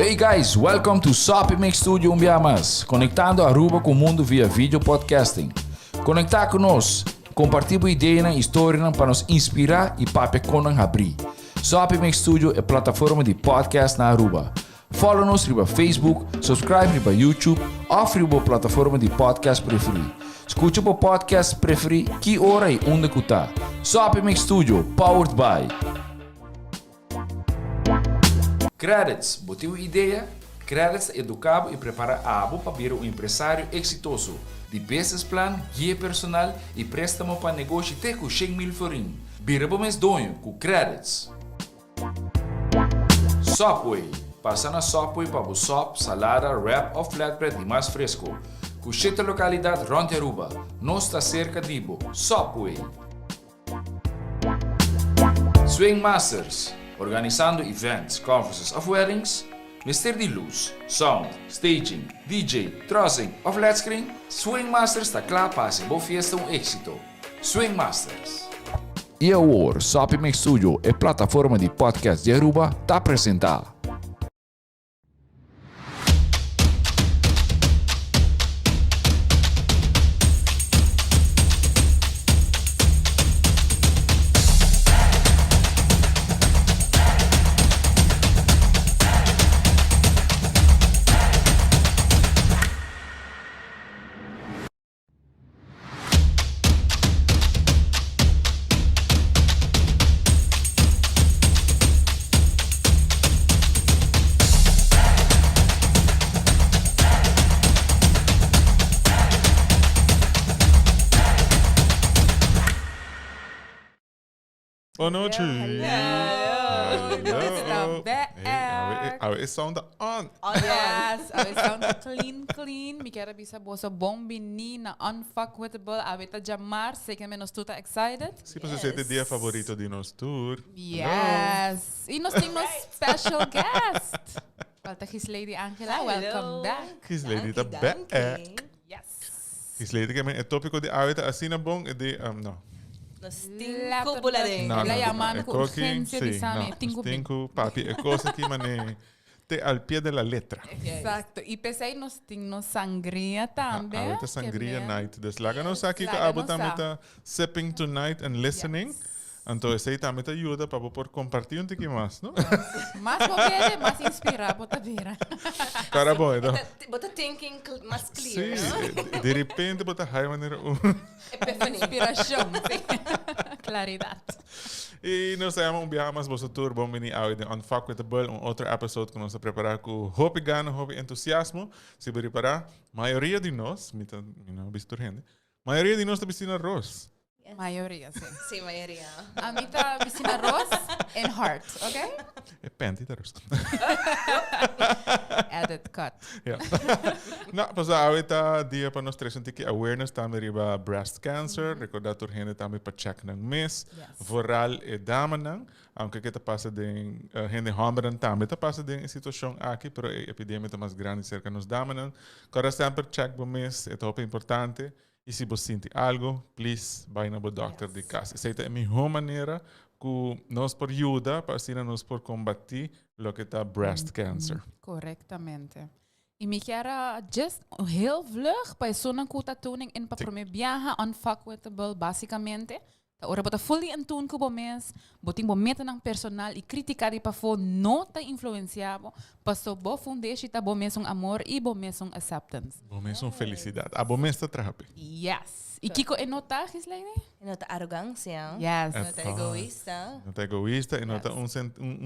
Hey guys, welcome to Sopi Mix Studio Umbiamas, conectando Aruba com o mundo via vídeo podcasting. Conectar conosco, compartilhar ideias e histórias para nos inspirar e para conan abrir. Sopi Mix Studio é plataforma de podcast na Aruba. Follow-nos no Facebook, subscribe no YouTube ou na plataforma de podcast preferida. Escute o podcast preferido que hora e onde está. Sopi Mix Studio, powered by Credits, botou ideia? Credits educava e prepara a abo para ser um empresário exitoso. De business plan, guia personal e préstamo para negócio até com 100 mil florin. Bira para mês donho com Credits. Subway, passa na Subway para o sop, salada, wrap ou flatbread e mais fresco. Com 7 localidades rond Aruba, não está cerca de Ibo. Subway. Swing Masters, organizando events, conferences of weddings, mister de luz, sound, staging, DJ, trussing of flat screen, Swing Masters está claro para ser boa fiesta um êxito. Swing Masters. E agora, Sopi Mix Studio é plataforma de podcast de Aruba, está apresentar. Boa noite. Hello. Our sound on. Yes, our sound clean. Me quero bisa boso bom menina, unfuckwittable. Aveta jamar, sei que menos tu tá excited. Se você tem dia favorito de nós tour. Yes. E nós temos special guest. Falta His Lady Angela. Welcome back. His Lady tá back. Yes. His Lady que é tópico de Aveta assim na bom de não. Nos 5 buladeng. Não, yaman com urgência de sami. Cinco, papi, é coisa que mané te al pie de la letra. Exato. E pensei nós temos sangria também. Aveta sangria night. Deslaga nos aqui que abo também tá sipping tonight and listening. Então, esse também te ajuda para por compartilhar um pouquinho mais, não? Mais bobeira, mais inspirar, bota vira. Cara bom, então. Bota thinking mais clear. Sim, de repente bota high maneira Inspiração, claridade. E nós temos mais você tour bom mini áudio de Unfuckwittable, outro episódio que nós vamos preparar com hope gana, hope entusiasmo. Se preparar, maioria de nós, não bistur gente, maioria de nós está vestindo arroz. Maioria, sim. Sim, maioria. A mim tá vestindo arroz and heart, ok? É panty de arroz. Added cut. Ja. Nou, pas ahorita dia para nós trazer um awareness também riba breast cancer, recordar tur gente também para check nang mes, vooral e dama nang, aunque que te passa de gente homem também te passa de situação aqui, pero a epidemia tá mais grande cerca nos dama nang. Cada sempre check bo mes, é top importante. E se você sente algo, please, vai no doctor de casa. Essa é a melhor maneira que nós por ajuda para assim nós por combater o que está breast cancer. Correctamente. E me quero just heel vlug para isso não cuta tuning em para me viajar unfuckwittable basicamente. Ora bota fully in tune com o mês, boting bom meta ng personal e criticar e para for nota influenciado, passo bo fundeixa tá bom mês amor e bom mês acceptance. Bom mês felicidade. A bom mês tá trape. Yes. E Kiko enotar, Gislaine? Nota arrogância. Yes. Nota egoísta. Nota egoísta e nota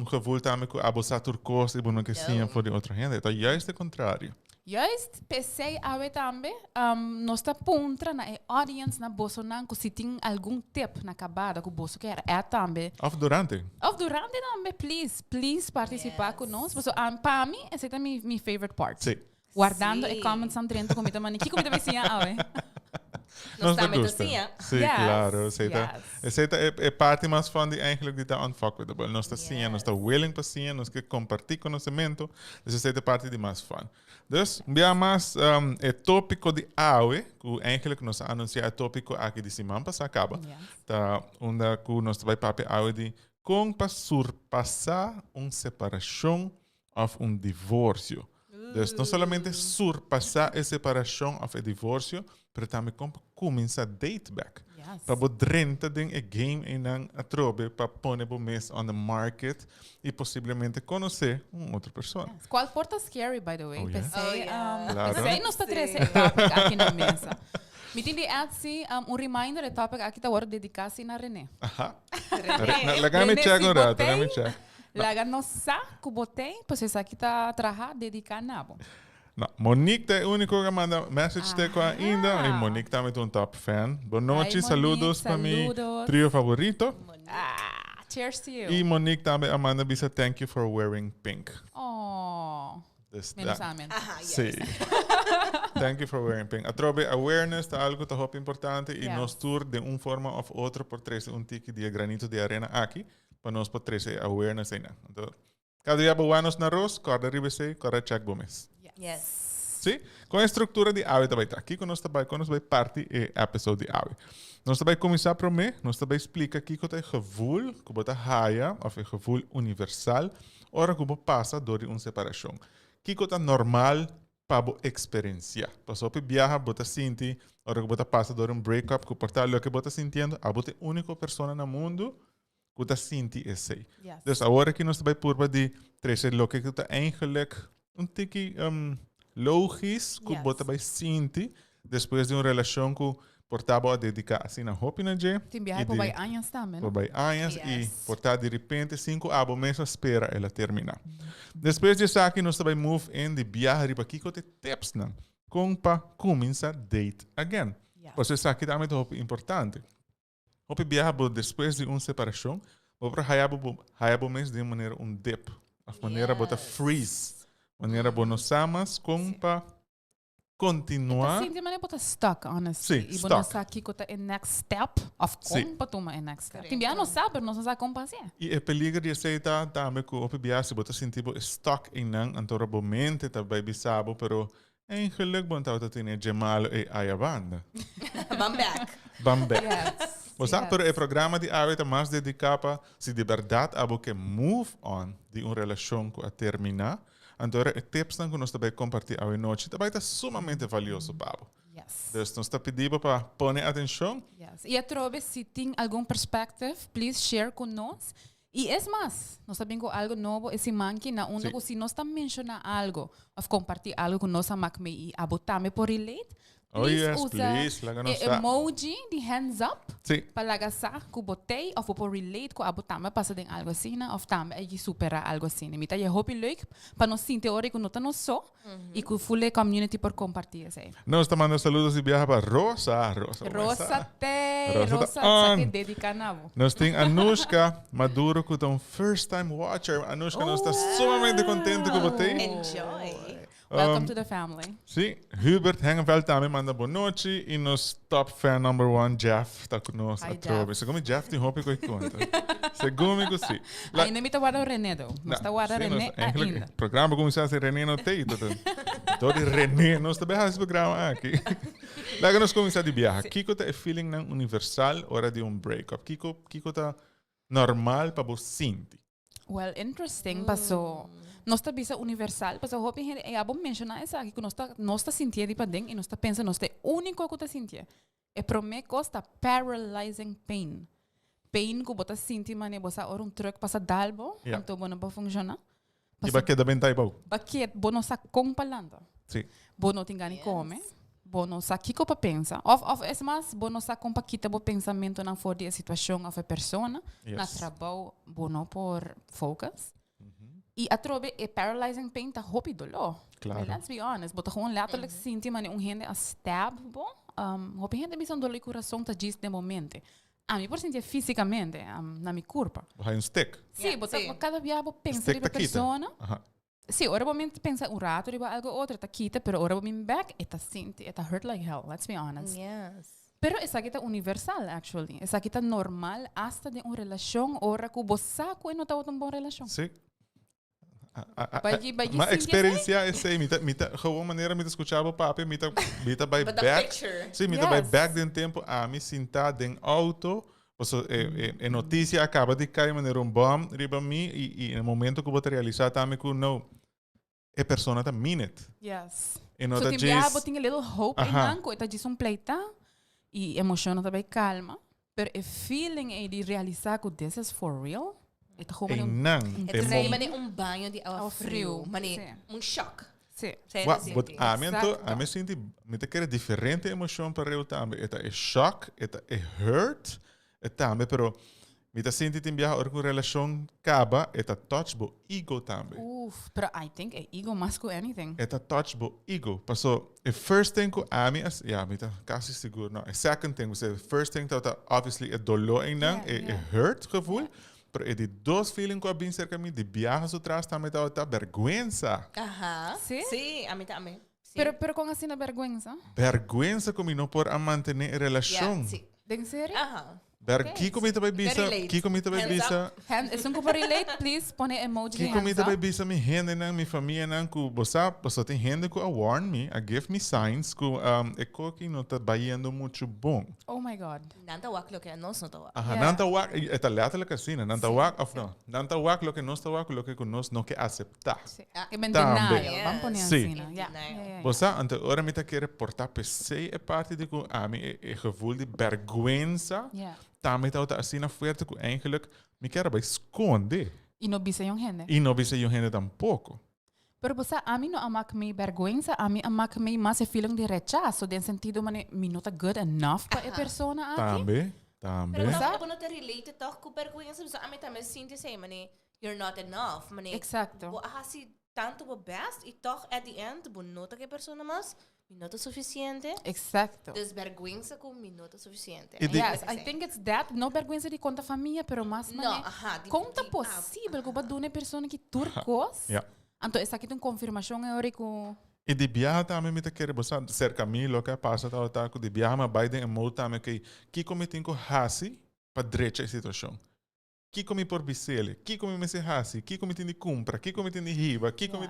gevoel também que a bossa turcos e bono que sim for de outra gente. Então, juist o contrário. Juist, pensei ave também, nós tá puntra na audience na bosso nan se tem algum tip na acabada que o bosso quer é também. Of durante também, please participar conosco. Para mim, essa é minha favorite part. Sim. Guardando e comments ang trento comida mani. Que comida vai ser ave? Nós também gusta. assim, Sim, claro. Essa é parte mais fã de eigenlijk de tá unfuckwittable. Nós tá sim, nós tá willing para sim, nós quer compartilhar conhecimento. Essa é parte de mais fã. Dus, via mais é tópico de AUE, que eigenlijk nós anunciar é tópico aqui de semana passada acaba. Tá, onde que nós vai para AUE de com para surpassar uma separação of un divorcio. Dus não solamente surpassar a separação of a divorcio, pero também começar date back. Yes. Para drenta den a game en a trobe para poner o mês on the market e possivelmente conhecer outra pessoa. Yes. Qual porta scary, by the way. Oh, yeah? Pensei, Oh, yeah. Claro. pensei nos Sim. três topic aqui na mesa. Me tem de assim, reminder de topic aqui tá hora dedicar-se na René. Aha. René. Lagame René, check si un rato, botei. lagame check. Laga no sa ku botei, pues essa aqui tá trabalhar dedicar nabo. No, Monique é o único que manda message te qua ainda. Ah. E Monique também é um top fan. Boa noite, Hi, saludos Monique, para mim. saludos. Trio favorito. Ah, cheers to you. E Monique também manda bisa thank you for wearing pink. Oh, Dus menos da- amen. Aha, yes. Sí. Thank you for wearing pink. A trobe awareness tá algo tá hop importante e Yes. nos tour de uma forma of outra por trazer um tiki de granito de arena aqui para nós por trazer awareness ainda. Então, cada dia buanos na arroz, corda ribese, corda check bomes. Yes. Sim? Com a estrutura de AWE também tá aqui que nós também parte e episode de AWE. Nós também começar para mim, nós também explica aqui que é gevoel, que bota haia, of é gevoel universal, ora que passa door uma separação. Que é normal para experienciar. Passou por viajar, bota sinti, ora que bota passa door breakup, que portar lo que bota sintiendo, a bota única pessoa no mundo que bota sinti esse. Yes. Dus agora que nós também por de trazer lo que está eigenlijk tiki logisch que Yes. bota bij sinti depois de uma relação que portava a dedicar assim na hopi na je Tem viagem por vai anos também. por bij anos e Yes. portar de repente 5 abo meses espera ela terminar. Depois disso aqui nós também move in de viagem para aqui que te tips não com para começar date again. Yes. Você sabe que também é muito importante. Hopi viagem depois de uma separação, para hayabo mês de maneira dip, of maneira bota Yes. freeze. Maneira bonos amas com para continuar. Sim, de maneira bota stuck, honestly. Sim, E stuck. bota sa aqui que é next step of Sim. como para tomar a next step. Correto. Tem viagem não sabe, não sabe como fazer. E é peligro de aceitar também que o viagem se bota sentir stuck em não, antora bomente também bisabo, pero em geluk bom tá tem Jamal e a banda. I'm back. Bambe. Yes. O sea, Yes. pero el programa de ahorita más dedicado si de verdad abo que move on de una relación que a terminar, então tips que nós também compartilhar hoje noite também está sumamente valioso para abo. Yes. Dus nós está pedindo para poner atenção. Yes. E a trobe, se tem algum perspective, please share conosco. E é mais, nós sabemos algo novo, esse manque na onda, Sim. se nós estamos mencionando algo, ou compartilhar algo com nós, e abotame por relate, Oh please yes, usa please, laga nos emoji de hands up, Sim. para lagasar que botei, ou por relate, que abotame passa de algo assim, ou também aí superar algo assim. Mita je hoop leuk, para nós sim teórico não tá nós só, e que full community por compartilhar isso. Nós estamos mandando saludos e viaja para Rosa. Rosa. Rosa te, Rosa Rosa, tá on. sa que dedica nabo. Nós temos Anushka Maduro, que é um first time watcher. Anushka, nós está sumamente contente com você. Enjoy. Welcome to the family. Sim, Hubert Hengeveld também manda boa noite. E nos top fan number one, Jeff, está conosco Hi, a trobe. Segundo Jeff, tem roupa que eu conto. Segundo sim. La- Ainda me está guardando o René, não. Não está guardando sim, René nós- eigenlijk, ainda. o programa começou a ser René no teio. Todo René, nós também fazemos programa aqui. Lá que nós começamos a viajar. Kiko tá feeling não universal hora de breakup. Kiko tá normal para você sentir. Well, interesting. Passou. Nós está bisa universal. Passou, hope gente, é bom mencionar isso aqui, que nós está sentindo para dentro e nós está pensando, nós está único que está sentindo. É para mim, costa paralyzing pain. Pain que você sente, mas você ora truque passa dalbo, Yeah. então não pode funcionar. E vai quedar bem taibau. Baquet, bom não sabe como falando. Sim. Bom não tem ganho come. Bom não sabe o que para pensar. Of é mais, bom não sabe como para quitar o pensamento na fora da situação ou a pessoa. Na Yes. trabalho, bom não por focus. E a trobe é paralyzing pain, tá roupa dolor. Claro. But let's be honest, bota gewoon letterlijk sentir, mas gente a stab, bom. Roupa gente bisa dolor e coração tá diz de momento. A mim por sentir fisicamente, na minha corpo. Vai stick. Sim, Yeah, bota sim. cada dia pensa Stick de tá quita. pessoa. Aha. Sim, ora momento pensa rato, riba algo outro, tá quita, pero ora momento back, eta sente, eta hurt like hell, let's be honest. Yes. Pero essa aqui tá universal, actually. Essa aqui tá normal, hasta de uma relação, ora que você sabe não tá uma boa relação. Sim. Bij je Maar zingt experiência é essa, gewoon maneira me escuchava o papo, me by But the back. picture. Sim, me Yes. by back de tempo a me sentar em auto, a notícia acaba de cair maneira bom riba mim e no momento que eu vou realizar também que não e persona ta mean it. Yes. E no So, da timbiaha, jes, boting a little hope in Aha. nanko. Ita diz pleita. E emociona também calma. Pero a feeling é de realizar que this is for real. Ita e gewoon nang, Het e is mom, een banho de Ao ao frio, frio. Maar sim. een shock. Sim. Zij Wa, dat but zinti. a mí Exacto. a mí siente me te quiere diferente emoción para eu también. Eta é shock, eta é hurt, eta también, pero me te siente em viajar com relação acaba, eta touch bo ego também. Uf, pero I think a ego must go anything. Eta touch bo ego. Passou, the first thing que a mí as, ja, me tá quase seguro, não. A second thing, the first thing that obviously é dolor em não, é hurt gevoel. Pero é de dois feelings que eu bem cerca de mim, de viajas atrás também tá vergüenza. Ajá. Sí? Sí, a mí también. Sí. Pero con assim na vergüenza. Vergüenza como não por a manter a relação. Yeah, sí. ¿En serio? Ajá. Kiko me também bisa, Very late. Kiko me também Hands bisa, Es un poco relate, please. Pone emoji de Kiko me hands também up. bisa mi gente nang mi família nang ku bosa tem gente que a warn me, a give me signs que é que não tá baiando muito bom. Oh my God. Nanta wak lo que no son tawa. Aha, Yeah. nanta wak, eta letterlijk assim, nanta wak of não, nanta wak lo que nós tá wak, lo que nós não quer aceitar. Sí. Ah, Que me también. denial. Vamos poner Sí. assim, né? Yeah. Denial. Yeah. Bosa, ante ora me tá querer portar PC é parte de que a mim é gevoel de vergüenza. Yeah. Também tá assim na fuerte que eigenlijk me quer bij esconder. E no bisa yung gente. E não bisa eu gente tampouco. Pero bosa, a mí no amak me vergüenza, a mí amak me más el feeling de rechazo, de sentido mane, mi no tá good enough para a persona aqui. Também, Pero também. Exacto. não, não te relate toch com vergüenza. So, a mí también siente say, mane, you're not enough. Mane, Exacto. bo hasi tanto bo best e toch at the end, bo nota que persona mas, mi nota suficiente. Exacto. Dus vergüenza com mi nota suficiente. E de- Yes, I think it's that. No vergüenza de conta família, pero más No, mane, ajá. conta possível que ba dune persona que turcos. Ja. Então, essa aqui tem confirmação é hora que E de viajar também me te quer bosa cerca mim lo que passa tá com de viajar mas Biden é muito também que como tem com hasi para direita a situação. Que como por bicele, que como me se hasi, que como tem de compra, que como tem de riba, que como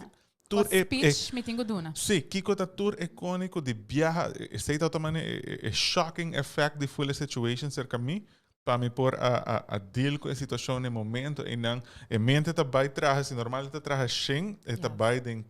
tour speech me tenho duna. Sim, Kiko tá tour icônico de viajar, sei tá também é shocking effect de full situation cerca mim. Para me pôr a deal com a situação no momento e não a mente tá vai trazer se normal tá trazer 100 e tá vai em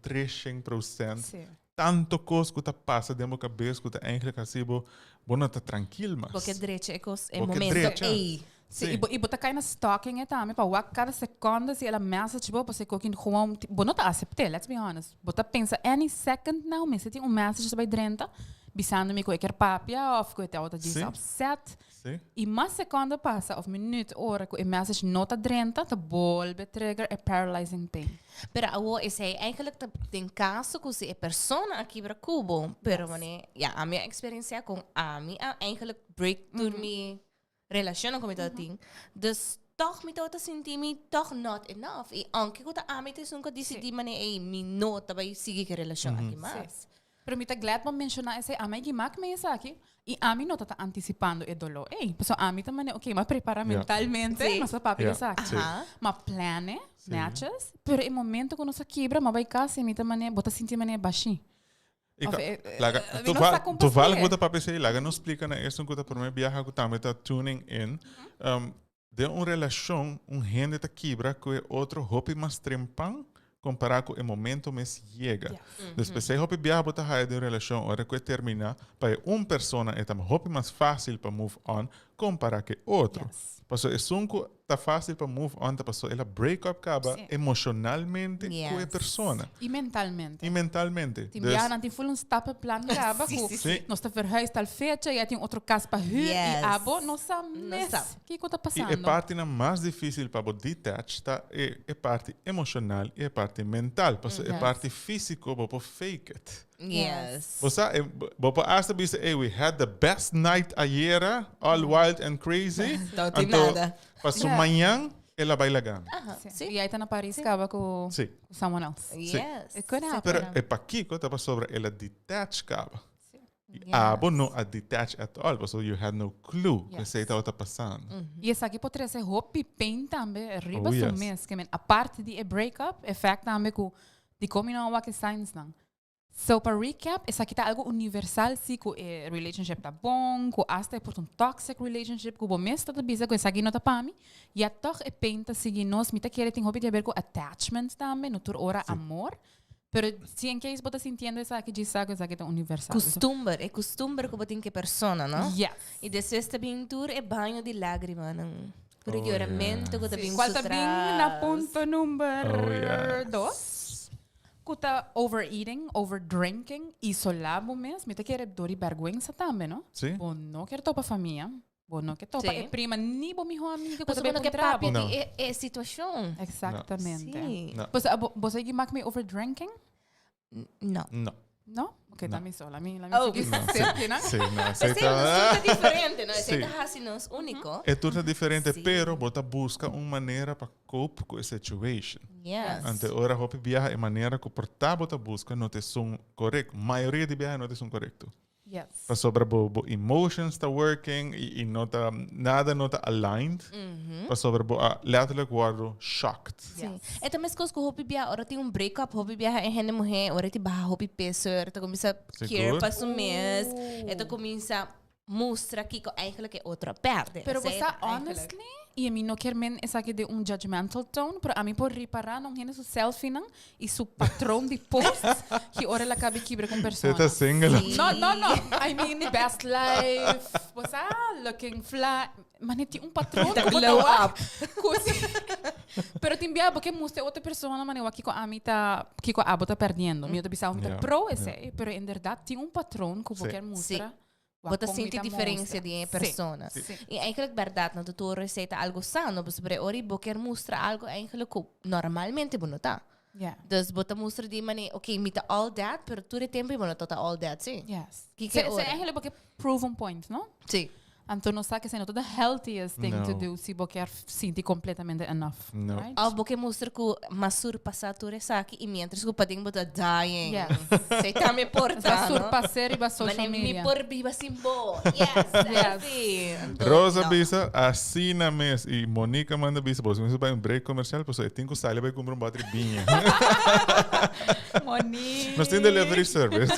300%. Sim. Tanto coisa que tá passa dentro da cabeça que tá eigenlijk assim bom não tá tranquilo mas. Porque direito é cos é Porque momento. direito, Ei. Sim, e botar cai na stalking é também para wak cada segunda se ela message tipo você coquin gewoon bo não tá aceitar, let's be honest. Botar pensa any second now, me se tem message sobre drenta, bisando me com quer papia of com outra diz Sim. upset. Sim. E mais segunda passa of minuut hora com a message nota drenta, te bolbe trigger a paralyzing pain. Pero awo is hij eigenlijk ten caso que se persona aqui para Cubo. Pero mane, ja, a minha experiência com a minha eigenlijk break door mi relação com dat ding. Dus toch me tot sentir me toch not enough. E anche que a mim te sunka decidi mane ei mi nota vai seguir que relação aqui mais. Pero me tá glad para mencionar esse a mim que mak me essa aqui. E a mim não tá antecipando o dolor. Ei, pessoal, a mim também, ok, mas prepara mentalmente, Sim. nossa papi Yeah. essa aqui. Sim. Aha. Mas plane, matches, pero em momento que nossa quebra, mas vai casa, me também, bota sentir mané baixinho. Of, Tu não está com fala pastilha. que você para PC, laga não explica na isso que por mim viaja que também tá tuning in. De uma relação, gente tá quebra que outro hopi mais trempan comparado com o momento mais chega. Depois se hopi viaja bota haia de relação, hora que termina, para uma pessoa é também hopi mais fácil para move on comparado com outro. Yes. Paso es un tá fácil para move on, tá paso ela break up acaba Sim. emocionalmente com a Yes. persona E mentalmente. e mentalmente. Tim já não tem full um stappenplan grava Sim, com sim, sim. nós tá verhuisd al fecha, já tem outro caso para huur Yes. e abo, nós sabe sabe. o que está E passando. a parte mais difícil para o detach tá é parte emocional e a parte mental. Paso a Yes. parte físico para fake it. Yes. Você para asta bisa, we had the best night ayer, all wild and crazy. Não tem nada. Paso Yeah. manhã ela vai lagar. Aha. Sim. Sim. E aí tá na Paris, acaba com Sim. someone else. Yes. It could happen. Pero é para Kiko tá sobre ela detach acaba. Yes. Abo não a detach at all, so you had no clue que Yes. sei estava passando. E essa aqui pode ser hope pain também, riba Oh, so yes. mes, que a parte de breakup, effect também com de como não há que signs não. So, para recap, essa aqui tá algo universal, se com a relationship tá bom, com hasta por um toxic relationship, com o mês tá bisa, com essa aqui não tá para mim, e a toch é pain tá seguir nós, me tá querer tem hobby de ver com attachment também, no tur ora amor, Pero si en case bota sintiendo esa que diz algo, esa que é universal. Costumbre. É costumbre que botem que persona, não? Yes. E depois também tur é banho de lágrima, não? Por Oh, ignoramento que yeah. também Qual tá bem na ponto número Oh, 2? Kuta overeating, overdrinking, isolado mesmo. Me te quer dor e vergüenza também, não? Sim. Bom, não quer topa família. Bom, não quer topa Sim. prima, nem bom minha amiga. Mas Kuta quando bem que é contra. papi Não. é situação. Exatamente. Sim. Não. Você que maak me overdrinking? Não. Não. Não? Ok, Não. dá-me só. Lá-me Oh. seguir Não, sempre, né? Sim, não. Mas é diferente, não? Sim. É assim, não é único. É tudo diferente, Sim. pero bota busca uma maneira para cope com a situation. Yes. Ante ora hopi viaja é maneira que portar bota busca não te são correto. Maioria de viaja não te são correto. Yes. Para sobre bo emotions está working e não tá nada não tá aligned. Para sobre bo letterlijk worden shocked. Sim. É também as coisas que o Hopi Bia, ora tem breakup, Hopi Bia é gente mulher, ora tem barra Hopi peso, ora começa a care Seguro. para o mês, ora começa a mostrar que eigenlijk é outra perde. Pero Sei, você, eigenlijk. honestly, e a mim não quer men essa que de judgmental tone, pero a mim por reparar não tem seu selfie não e seu patrão de posts que ora ela cabe quebra com Você pessoas. tá single? Sim. No. I mean, the best life. Você, looking fly. Mas tem patrão que glow up. Pero tem bia porque mostra outra pessoa, mas eu aqui com a mim tá, que com a abo tá perdendo. Eu tô pensando que tá Yeah. pro esse, pero em verdade tem patrão que Sim. quer mostrar. Bota sente diferença de persona. Sim. E eigenlijk verdade, na tua receita algo sano, mas sobre ori boker mostra algo eigenlijk que normalmente não tá. Yeah. Dus bota mostra de maneira, ok, mita all that, pero tudo tempo não tá all that, sim. Yes. Que Você é ora? eigenlijk porque prove um point, não? Sim. Então não sabe que é the healthiest thing No. to do se você quer sentir completamente enough. No. Right? Al boker mostra que masur passar tudo isso aqui e mientras que o padinho bota dying. Yes. Sei tá me Para porta, não? surpassar e para social Mas me media. por viva simbo. Yes, Yes. assim. Rosa bisa assim na mês e Monica manda bisa, você vai um break comercial, pois tem que sair vai comprar bateria binha. Moni. Nós temos delivery service.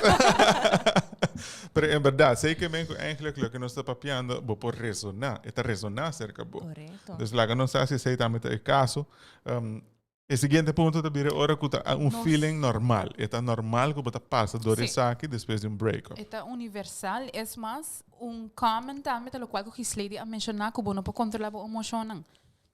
Pero em verdade, sei que bem que eigenlijk lo que nós está papiando, bo por resonar, está resonar cerca bo. Correto. Dus lá não sei se sei também é caso. O seguinte ponto também é hora que tá feeling normal. Está normal que você passa do Sim. aqui depois de breakup. Esta universal é mais common também, pelo qual que Slady a mencionar que você não pode controlar a emoção.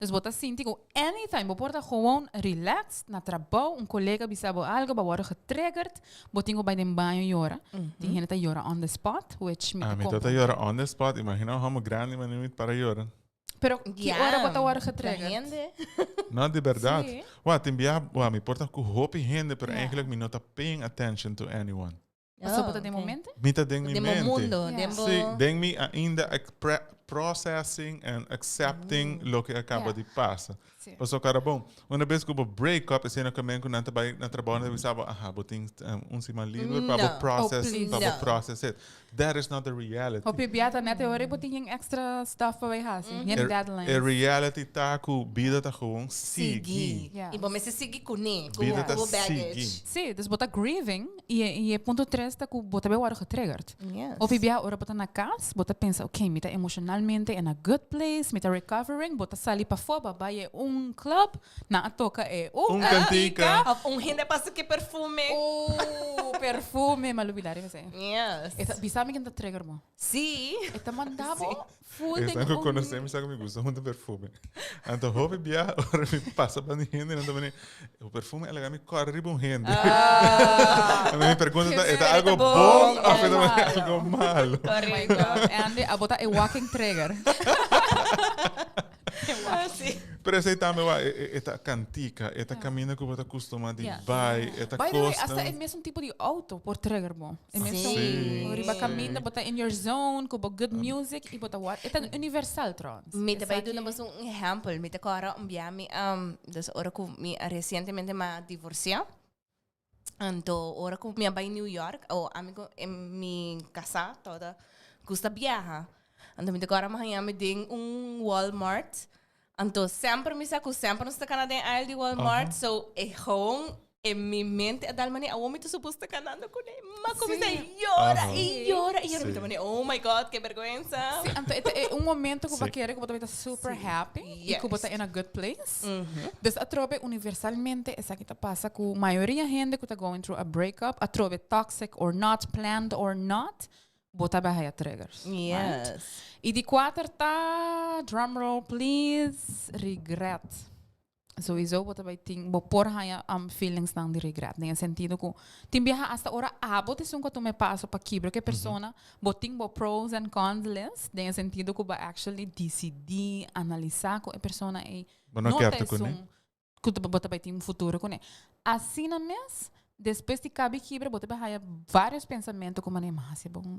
Dus você sente que anytime, você pode gewoon relax, na trabalho, colega bisabo algo, você worden getriggerd, você tem que bij den banho llorar. Die gente llora on the spot, which me Me tota llora on the spot. Imagina como grande mas não para llorar. Pero que hora você worden getriggerd? Gente. Não de verdade. Sim. Wat tem bia, me importa que hoop gente, pero Yeah. eigenlijk me não tá paying attention to anyone. Passou por de momento? Me tá deng mi Demo mente. mundo, Yeah. demo... Sim, deng mi ainda processing and accepting lo que acaba Yeah. de passar. Sim. Paso cara bom. Uma vez que eu break up, assim, que eu não trabalho na trabalho, eu pensava, botin cima livre para No. process, Oh, please. para No. process it. That is not the reality. Op je biata net hoor, ik moet extra stuff para wij hazen. Geen deadlines. A reality tá com vida tá com Sigi. Yeah. E bom, mas se seguir com ne, com Vida tá o baggage. sigi. Sim, dus bota grieving e ponto 3 tá com bota bem hora getriggerd. Yes. Op je bia ora bota na casa, bota pensa, ok, me tá emocionalmente in a good place, me tá recovering, bota sali para fora, vai club, na toca Cantica. Gente passa que perfume. perfume, malubilari você. Yes. Esta bisa me que trigger mo. Sim. Esta mandavo full Esse é que eu conhecemos, sabe, me gusta muito perfume. Então, houve bia, ora me passa para ninguém, não também. O perfume é legal, me corre riba gente. A minha pergunta é algo bom ou é algo malo? Oh my god. And a bota a walking trigger. Pero esse também esta cantica, esta caminho que você costuma de vai, esta By the way, costa. hasta é mesmo tipo de auto por trigger mo. É mesmo Sim. riba caminho, bota in your zone, kubo good music, e bota what? É universal trans. Mita ba ito na ba um example? Mita ko ara umbiami das ora ko mi recientemente ma divorcia. Anto ora ko mi ba New York o amigo mi casa toda custa viaja. Anto mita ko ara mahayami ding Walmart. Anto sempre mi sa ko sempre no sa Canada aisle di Walmart, so e gewoon En mi mente, a tal manera, aún me estoy supuesta ganando con él. Mas como Sí. se llora Ajá. y llora. Y yo Sí. me manera, oh my God, qué vergüenza. Sí, então, é um momento que Sim. você quer que você está super happy e que você está in a good place. Dus a trobe universalmente essa que passa com a maioria gente que está going through a breakup, a trobe toxic or not, planned or not, bota barra triggers. Right? Yes. E de quatro tá, drumroll please, regret. Sowieso bota vai ting, bo por haya feelings nang de regret. Nem sentido que tim biha hasta ora bota sun que tu me passo pa quebra que persona, boting bo pros and cons list, nem sentido que ba actually decidir, analisar com a persona e Não quer te com que tu bota vai ting futuro com ele. Assim na mes, depois de cabe quebra, bota vai vários pensamentos como nem mas é bom,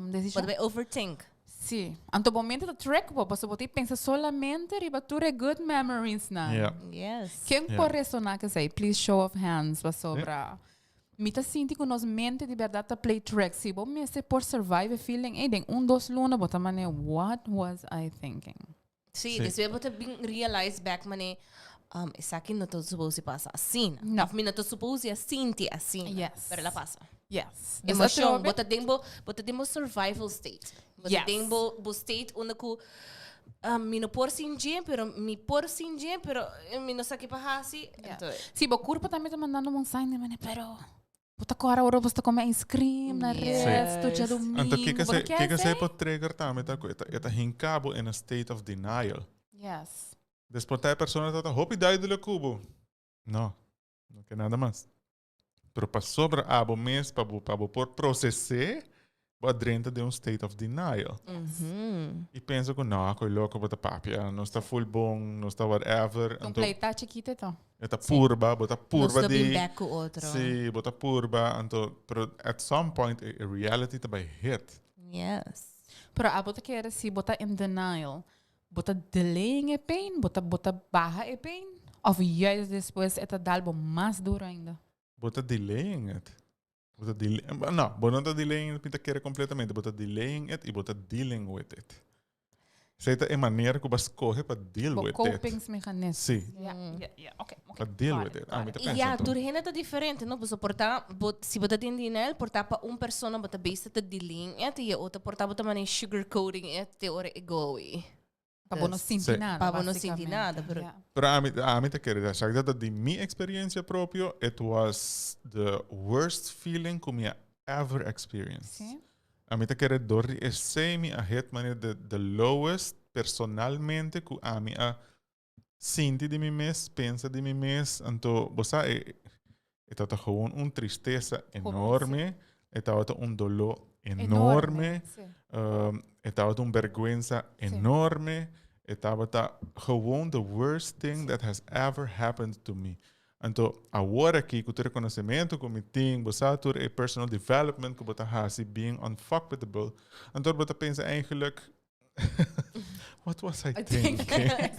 decisão. But we overthink. Sim. Anto momento do track, você pode pensar solamente riba ture good memories na. Ja. Yes. Quem Yeah. pode ressonar que sei? Please show of hands, was sobra. Mita sinti que nos mente de verdade ta play track. Se bom me por survive feeling, den dos luna, bota mane, what was I thinking? Sí, Sí. después bote bing realize back mane, essa aqui não tô supposed to passar assim. Não. Of me não tô supposed to sentir assim. Yes. Pero ela passa. Yes. Emoção, bota dembo survival state. Bota Yes. dembo state onde ku mi não por sinje, pero mi por sinje, pero mi não sabe para assim. Então, Sim, o corpo também tá mandando um sign, mane, pero bota agora ora você come ice cream na Yes. resto, dia domingo. Então, o que bota você pode trigger também? Está hincado in a state of denial. Yes. Después a persona está, hopi dai de cubo. No, no que nada más. Pero para sobra abo mês para por processar, vou adrenta de state of denial. E penso que não, que louco bota papia, não está full bom, não está whatever. Então, play tá chiquita então. Está purba, bota não purba estou de. bem back com outro. Sim, bota purba, então, pero at some point a reality também hit. Yes. Pero a bota que era se bota in denial, bota delaying a pain, bota barra a pain, of juist depois é dalbo mais duro ainda. Bota delaying it. Bota não, bota não delaying it, pinta querer completamente, bota delaying it e bota dealing with it. Seita é maneira que você escolhe para deal Bo with coping it. mechanism. Sim, Yeah, okay. para deal with it. got Me it. pensa, Ja, então. door hen het diferente, no? Pues porta, si bota din dinel, porta pa un persona bota base te dealing, et je outra porta bota mane sugarcoating et te ore egoí. Para não Sim. sentir nada. Para não sentir nada, pero- Yeah. Pero a mí te quiero decir that de mi experiencia propio, it was the worst feeling que me ever experienced. Sim. A mí te quiero decir, es semi a hit mane the lowest personalmente que a mí a sinti de mi mes, pensa de mi mes, então, você está gewoon tristeza enorme, está dolor enorme. Sim. Estava vergüenza enorme. Estava gewoon the worst thing that has ever happened to me. Então, agora aqui, com o reconhecimento que eu tenho, você tem personal development que você has being unfuckable. Então, você pensa eigenlijk, what was I thinking?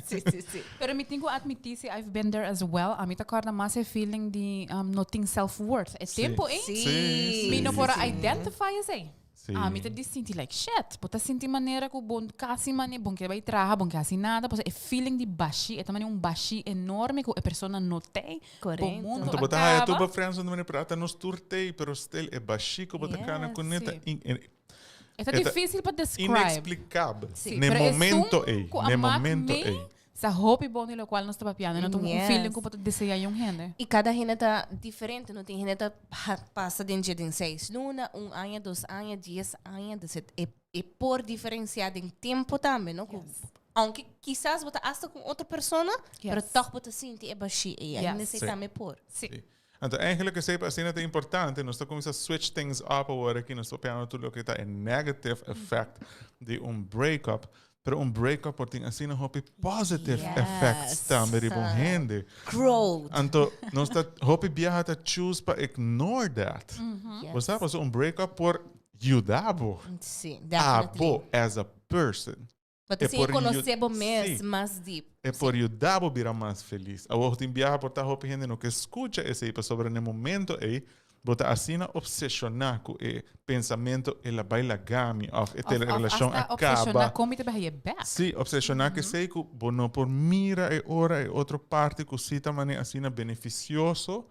Sim, sim, sim. Pero me tenho que admitir, se I've been there as well, a mim tá corda mais é feeling de not think self-worth. É Sim. tempo, hein? Sim, Me não sim, for sim. identify as aí. Sim. A mim tá de sentir like shit. Bota sentir maneira que o bom casi maneira, bom que vai trabalhar, bom que assim nada, é feeling de baixi, é também baixi enorme que a pessoa não tem. Correto. O mundo Então, você vai acaba. tudo friends onde você prata nos turtei, pero still é baixico, você cana com neta É difícil para describe. inexplicável. Sim, No pero é momento sum aí, com a no mat momento me, aí. Sa hope bom nilo qual nós estava piano, não tem Yes. feeling que pode desejar yung gente. E cada gente tá diferente, não tem gente passa de dia de 6 luna, 1 ano, 2 anos, 10 anos, 17. E por diferenciar em tempo também, não? Aunque quizás você hasta com outra pessoa, pero toch você sente é baixi e aí necessitamos por. Sim. Então, eigenlijk is het assim até importante. Nós estamos a switch things up agora aqui. Nós estamos tudo que está negative effect de breakup. Pero breakup tem assim um positive effects também de bom gente. Growth. Então, nós está viaja a choose para ignore that. Você sabe, breakup por ajudar Sim, abo as a person. Mas assim, conhecer sim. mesmo mais deep. É por ajudar a virar mais feliz. A outra viaja por estar gente no que escuta esse aí sobre no momento aí, bota assim a obsessionar com o pensamento e la baila gami of a relação acaba. Como te vai back. Sim, obsessionar que sei que bono por mira e ora e outra parte que cita maneira assim beneficioso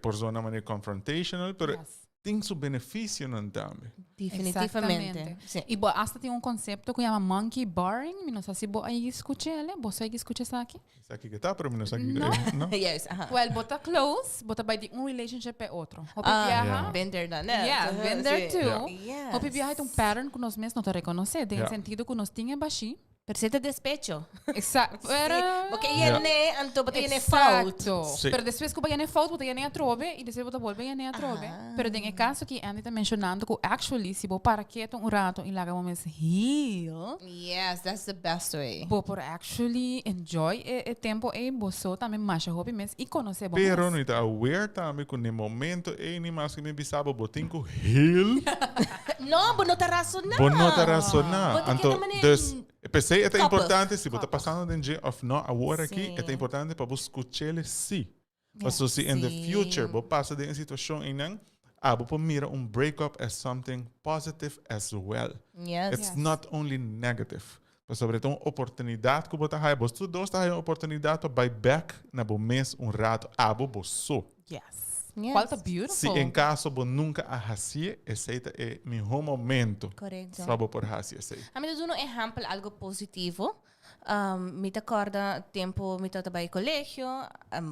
por zona maneira confrontational, pero Yes. tem seu benefício não também. Definitivamente. Sim. E hasta tem concepto que chama monkey barring. Não sei se você aí escuta ele. Você aí escuta isso aqui? Isso aqui que tá, pero não sei Não. não. Yes, Well, bota close, bota by the relationship é outro. Hopi Yeah. viaja. been there, done that. Yeah, been there too. Yes. Hopi viaja é um pattern que nós mesmos não te reconhecer. Tem Yeah. sentido que nós tínhamos baixi. Percebe despecho. Exato. Pero... Porque Yeah. yene, anto bota yene fault. Exacto. Sí. Pero después que viene fault, você viene a trove e depois você volta viene a trove. Pero tem caso que Andy está mencionando que actually se você para quieto rato e larga moments heal, Yes, that's the best way. você por actually enjoy o tempo e você também mais hobby mes e conhecer bom. Pero não está aware também que no momento nem mais que me bisaba botinco heal, No, but no te razonar. bom não tá razonar. Bota Então, que também dus, pensei é couple. importante se você está Couple. passando de of não agora aqui, Sim. é importante para você escutar ele sim. Mas se in the Sim. future você passa de uma situação em não, você mira breakup as something positive as well. Yes. It's not only negative. Mas sobretudo uma oportunidade que você tem. Você dois tem uma oportunidade para buy back na bom mês rato você. Yes. Yes. Qual tá beautiful. Se em caso você nunca a fazer, esse é o melhor momento Correcto. para você por fazer isso. A mim, um exemplo algo positivo. Me acorda tempo me tá trabalhar colégio.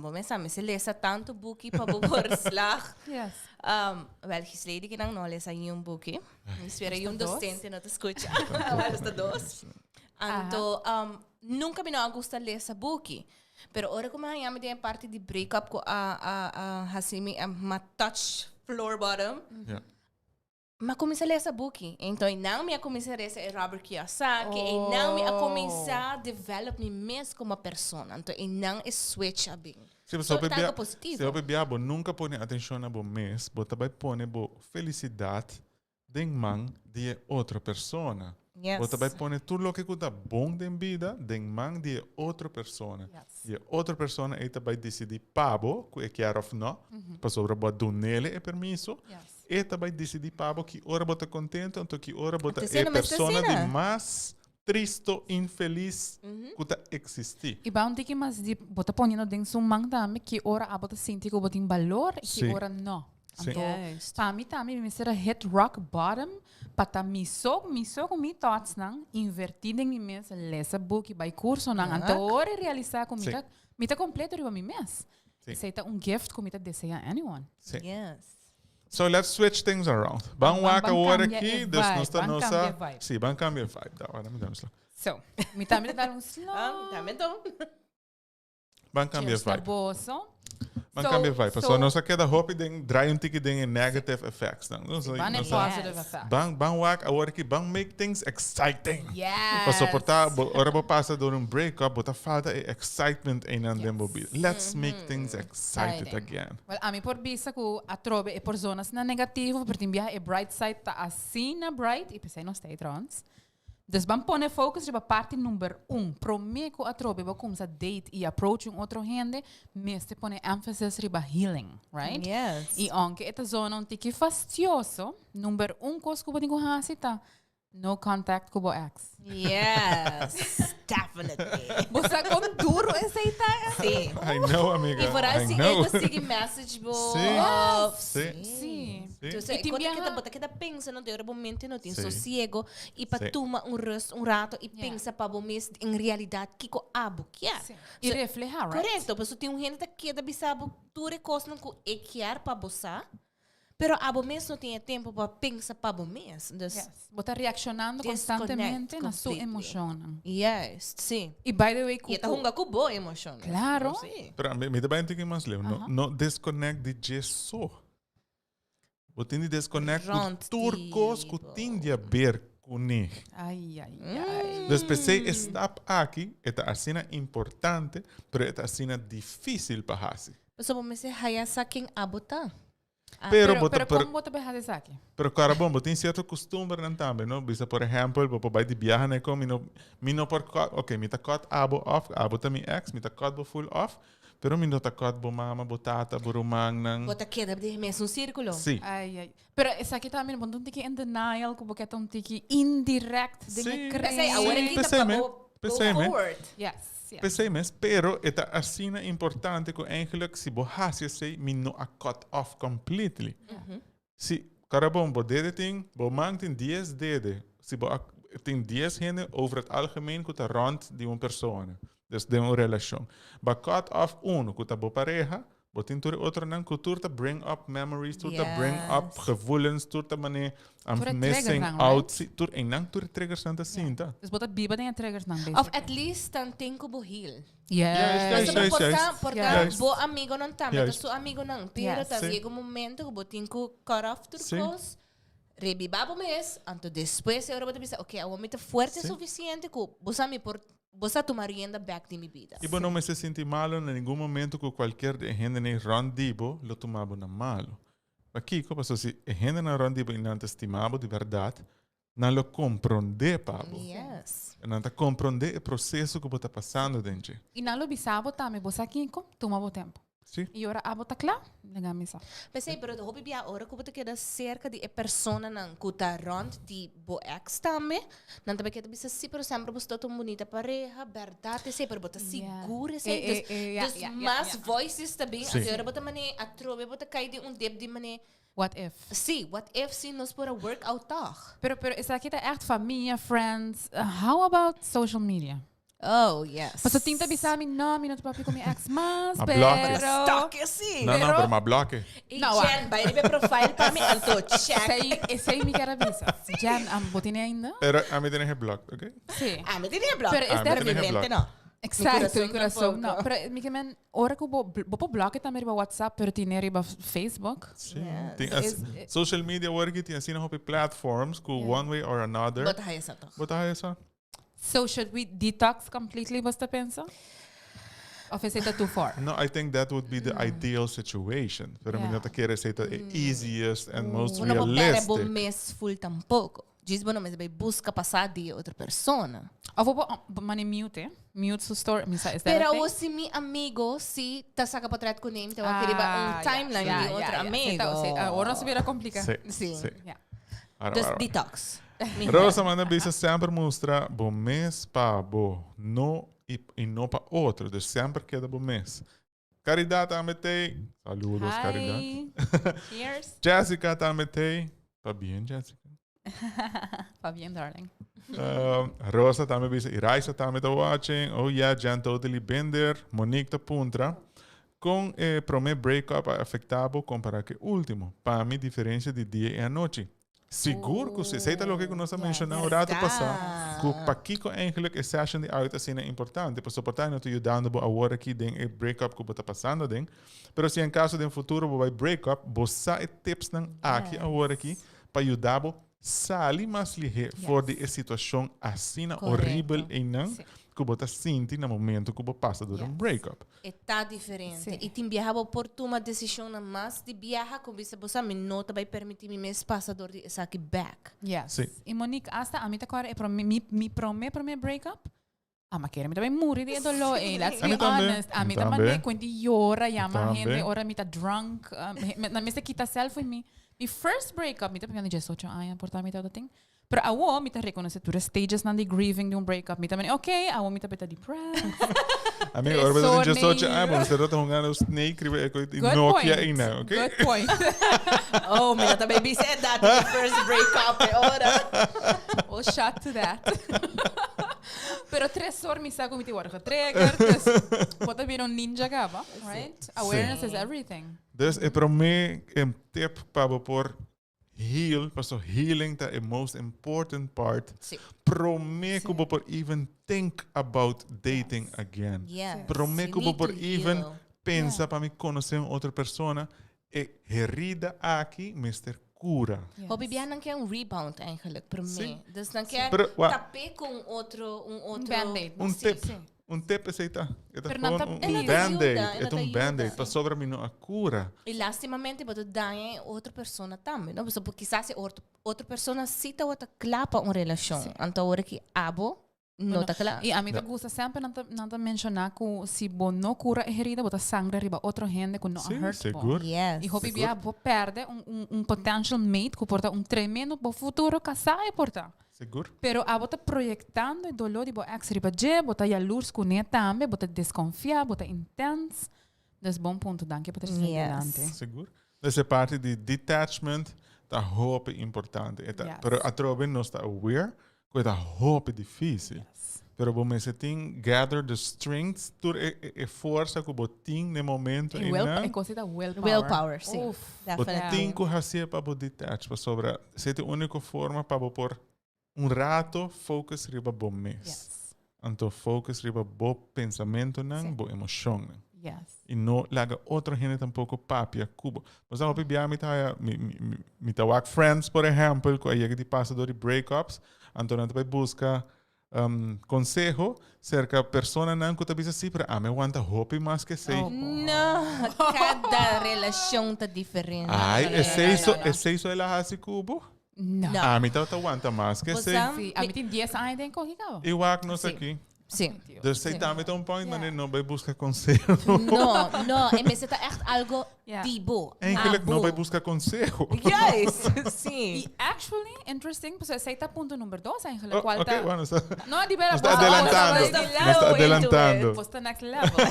Vou pensar, me se lesa tanto book para por slag. Yes. Well, gisleden que não lesa um book. Espera Basta um dos? docente não te escuta. Well, está dos. Então, nunca me não gusta ler essa book. Pero ora como eu me dei parte de breakup com a Hasimi, a touch floor bottom. Yeah. Mas comecei a ler essa book. Então, não me comecei a ler esse Robert Kiyosaki. E não me começar a develop me mesmo como pessoa. Então, e não é switch a bem. Se você So, beber, algo positivo. se você beber, nunca põe atenção na bom mês, você vai pôr felicidade de mão de outra pessoa. Yes. Você vai pôr tudo o que está bom de vida de mão de outra pessoa. Yes. E outra pessoa vai decidir pabo, que é quer ou não, para sobre o do nele é permisso. Yes. E vai decidir pabo que ora você contente, então que ora você Até é pessoa de mais triste, infeliz que está existir. E bom que mas de bota ponendo dentro um mang também que ora a bota sentir que botem valor e que Sim. ora não. Sim. Então, Yes. para mim também me será hit rock bottom para miso com mi thoughts não invertir em mim mesmo lesa book by curso não então ora realizar com Sim. me tá completo de mim mesmo. Sim. Isso é um gift que me tá desejar anyone. Sim. Yes. So let's switch things around. Vamos lá Vamos agora cambiar aqui, a dus vibe, nós vamos nossa. cambiar a vibe. Sim, vamos cambiar a vibe. Da hora, me damos lá. So, me também dar um slow. Também então. Vamos cambiar a Cheers na vibe. bolsa. Vamos cambiar a vibe. so- So nossa queda hope den draai um tique den negative effects. Não, não sei. Van in positive effect. Vamos lá agora aqui, vamos make things exciting. Yes. Para suportar, ora vou passar door um breakup, bota falta excitement em andem bobi. Let's make things excited Exciting. again. Well, a mim por vista que a trobe é por zonas na negativo, por timbia é bright side tá assim na bright e pensei não stay trans. Dus vamos pôr focus para parte número 1. Prometo que a trobe vai começar a date e approach outro gente, mas te põe emphasis riba healing, right? Yes. E anche esta zona um tique fastioso, número 1 coisa que eu tenho que tá no contact com o ex. Yes. Definitely. Você com duro esse aí tá? Sim. I know, amiga. E por I assim, know. eu consegui message bo. Sim. Sim. Então, E tem quando viaja- kita bota kita pensa no teora momento no tem Sim. sossego e para Sim. tomar rest rato e Yeah. pensa para o mês em realidade que ko abo que é. Sim. E refleja, right? Correto, mas tem um gente que da bisabo tudo coisa não que quer para bossa. Pero abo mês não tem tempo para pensar para o mês. Dus, Yes. Você reaccionando Disconnect constantemente na sua completely. emoção. yes, sim. E by the way, E está hunga com boa emoção. Claro. Sim. Pero me dá bem que mais leu. No disconnect de gesso. Você tem de disconnect com Pronto, turcos que tipo. tem de ver com ele. Ai, ai, ai. Dus pensei, stap aqui, é assim importante, pero é assim difícil para fazer. Mas o mês é haya sa quem abota. Pero, Pero pero, como você vai fazer isso aqui? pero cara, bom, tem certo costume também, não? Bisa, por exemplo, vou para de viagem, né? Como não por ok, me tá cut abo off, abo tá mi ex, me tá cut bo full off, pero me não tá cut bo mama, bo tata, bo rumang nang. Bota queda de mês um círculo. Sim. Ai, ai. Pero isso aqui também, bom, um tique in denial, como que é um tique indirect, Sim. dingen Pensei, agora crazy. que Pensei, tá man. para Pensei, Go me. forward. Yes. Yes. Pensei, mas, pero ita assim é importante que eigenlijk se bo hasje sei, me no a cut off completely. Se carabom, bo dede ting, bo mangt in 10 dede. Se bo tem 10 gente over het algemeen que rond de uma persona. Dus de uma relação. Ba cut off uno, que bo pareja, bo tem tur outro nan que tur te bring up memories, tur te bring up gevoelens, tur te mane Tur te missing trigger dan, out, right? tur en nan tur triggers aan te zien, ta. Dus wat het biba dingen triggers dan Of basically. at least dan tenko bo heal. Juist, Basta juist. porta bo amigo não tá, mas Juist. su amigo não. Pero Yes. tá Sim. chega um momento que bo tenko cut off Sim. turcos. Rebibabo mes, anto después eu vou pensar, ok, eu vou meter forte Sim. suficiente que você tomar rienda back de minha vida. E bom, não me se senti malo em nenhum momento que qualquer gente nem rondibo lo tomava na malo. Aqui, como se a gente não rondibo e não te estimava de verdade, não lo compreende, Pablo. Yes. Não te compreende o processo que está passando dentro. E na lo bisabo também, você aqui com toma o tempo. Sim? E ora abo tá claro, legal misa. Pensei, pero de hobby bia ora que você queda cerca de a persona não que tá rond de bo ex também, não também queda bisa sim, pero sempre você tá uma bonita pareja, verdade, sei, pero você segura, sei, dus mais voices também, Sim. agora você mane a trove, você cai de deb de mane. What if? Sim, what if sim nos para work out toch? Pero isso aqui tá echt família, friends. How about social media? Oh, yes. Mas tinta bisami no, minuto papi com minha ex, mas A pero... bloca. Stalk assim. Não, não, pero ma bloque. E Não, Jen, vai ver profile para mim, anto check. Esse aí me quer avisar. Jan, botine ainda? Pero a mim tem block, ok? Sim. Ah, me tinha bloco. Pero is Ah, that me tinha Evidente, bloco. não. Exacto, Mi mi corazón corazón. tampoco. No, pero mi que men, ora que bo bloque também riba WhatsApp, pero tiene riba Facebook. Sim. Yes. Tem Is- social media work tem assim op platforms que one way or another. Bota aí essa toch. Bota aí só. So should we detox completely, você pensa? Of is it too far? No, I think that would be the ideal situation. Pero Yeah. yeah. quero ser the easiest and most Uno não pera bom realistic. mês full tampouco. Diz bom, mas vai busca passar de outra persona. Of bo mani mute, mute su story. Misa, is that Pero a thing? o si mi amigo, si ta saca para trás com ele, então aquele um timeline de outro amigo. Ora se vira complica. Sim. Yeah. Dus detox. Rosa manda bisa sempre mostra bom mês para bom, no e não para outro. Dus sempre queda bom mês. Caridade ametei. Saludos, Caridade. Hi. Cheers. Jessica ametei. Tá bem, Jessica. Fabian, darling. Rosa também bisa. Iraisa também tá watching. Oh yeah, Jan totally been there. Monique tá puntra. Com prome breakup afetado comparado que último. Para mim, diferença de dia e a noite. Seguro que você sabe o que nós mencionamos o rato passado. Que para Kiko eigenlijk a session de uit assim é importante. Para suportar não te ajudando a hora que den e breakup que está passando den. Pero se em caso de futuro vai breakup, você tips nan aqui a hora aqui para ajudar sair mais ligeiro for de situação assim horrível e não que você sente no momento que você passa por breakup. Está diferente. Sim. E tem viajar por tomar decisão na mais de viajar com você me nota vai permitir me passador de essa aqui back. Yes. Sim. E Monique, hasta a mim tá agora mi prome breakup. Ma quero me também morrer de dolo. Let's A be mim também. honest. A mim Também. também quando llora, llama Também. gente, ora me tá drunk. Na mesa quita selfie me. Mi first breakup, me tá pegando de 18 anos, portar me tá ting. Pero awo me tá reconhecer tu stages na de grieving de um breakup. Me também, okay, awo me tá beta depressed. A mim agora vai dizer só que Sorry. você está jogando Snake e Good Nokia point. ainda, ok? Good point. Oh, me também be said that in the first breakup. Ora. We'll shot to that. Pero tres horas me saco mi tiwara. Trigger. Pode vir um ninja gaba, right? Awareness is everything. Dus para mim, tip para por heal, so healing that the most important part. Sim. Para mim, que por even think about dating again. Yes. Para mim, You que need por to even heal. pensa para me conhecer outra pessoa e herida aqui, Mr. Cura. Yes. Hobby biyanan kaya um rebound eigenlijk para Sim. mim. Dus dan kaya Pero, wa- tapé com outro Band-aid. Um Sim, tip. sim. Um tip é esta. É Pero não tá um bem. band-aid. Ela É um ajuda. band-aid. Para sobre mim não a cura. E lastimamente boto danha outra pessoa também, não? Porque quizás outra pessoa cita outra clapa uma relação. Então hora que abo não tá claro. E a mim te gusta sempre não mencionar que se bo não cura a herida, bota sangue riba outro gente que não Sim, hurt. seguro. Yes. E hobby vou perde um potential mate que porta um tremendo bo futuro casar e porta. Seguro? Pero a bota proyectando e dolor e bo ex riba je, bota jaloers com ele também, bota desconfiar, bota intense. Dus bom ponto, danke por ter sido Yes. adelante. Seguro? Dessa parte de detachment, tá roupa importante. Yes. Pero a trobe não está aware, que tá roupa difícil. Yes. Pero bom, você tem gather the strength, tur força que botin no momento E in considera willpower. Willpower, sim. Uf. Definitely. botin que hacia para bo detach, para sobra. Essa é a única forma para bo por rato focus riba bo mes. Yes. Anto focus riba bo pensamento nang, Sim. bo emoção nang. Yes. E não laga outra gente tampouco papia cubo. Mas não pibia mi tawak friends, por exemplo, que aí que passa do breakups, então não vai buscar consejo cerca persona não que talvez assim para me aguanta hope mais que sei. Oh. Não, cada relação tá diferente. Ai, não, é isso ela hace cubo? Não. Não. Ah, me tá aguanta mais que Você sei. sabe- Sim, a mim tem 10 anos ainda em corrigão. Eu acho nós Sim. aqui. Sim. Dus zij Sim. daarmee een point, maar Yeah. não vai buscar conselho. Não, não. E mas tá echt algo Yeah. dibo. Eigenlijk não Abo. vai buscar conselho. Yes, sim. E actually, interesting, pues esse está ponto número 2 eigenlijk. Oh, Qual ok, tá- bueno, Não, de vera, está adelantando. Está adelantando. Pues está next level.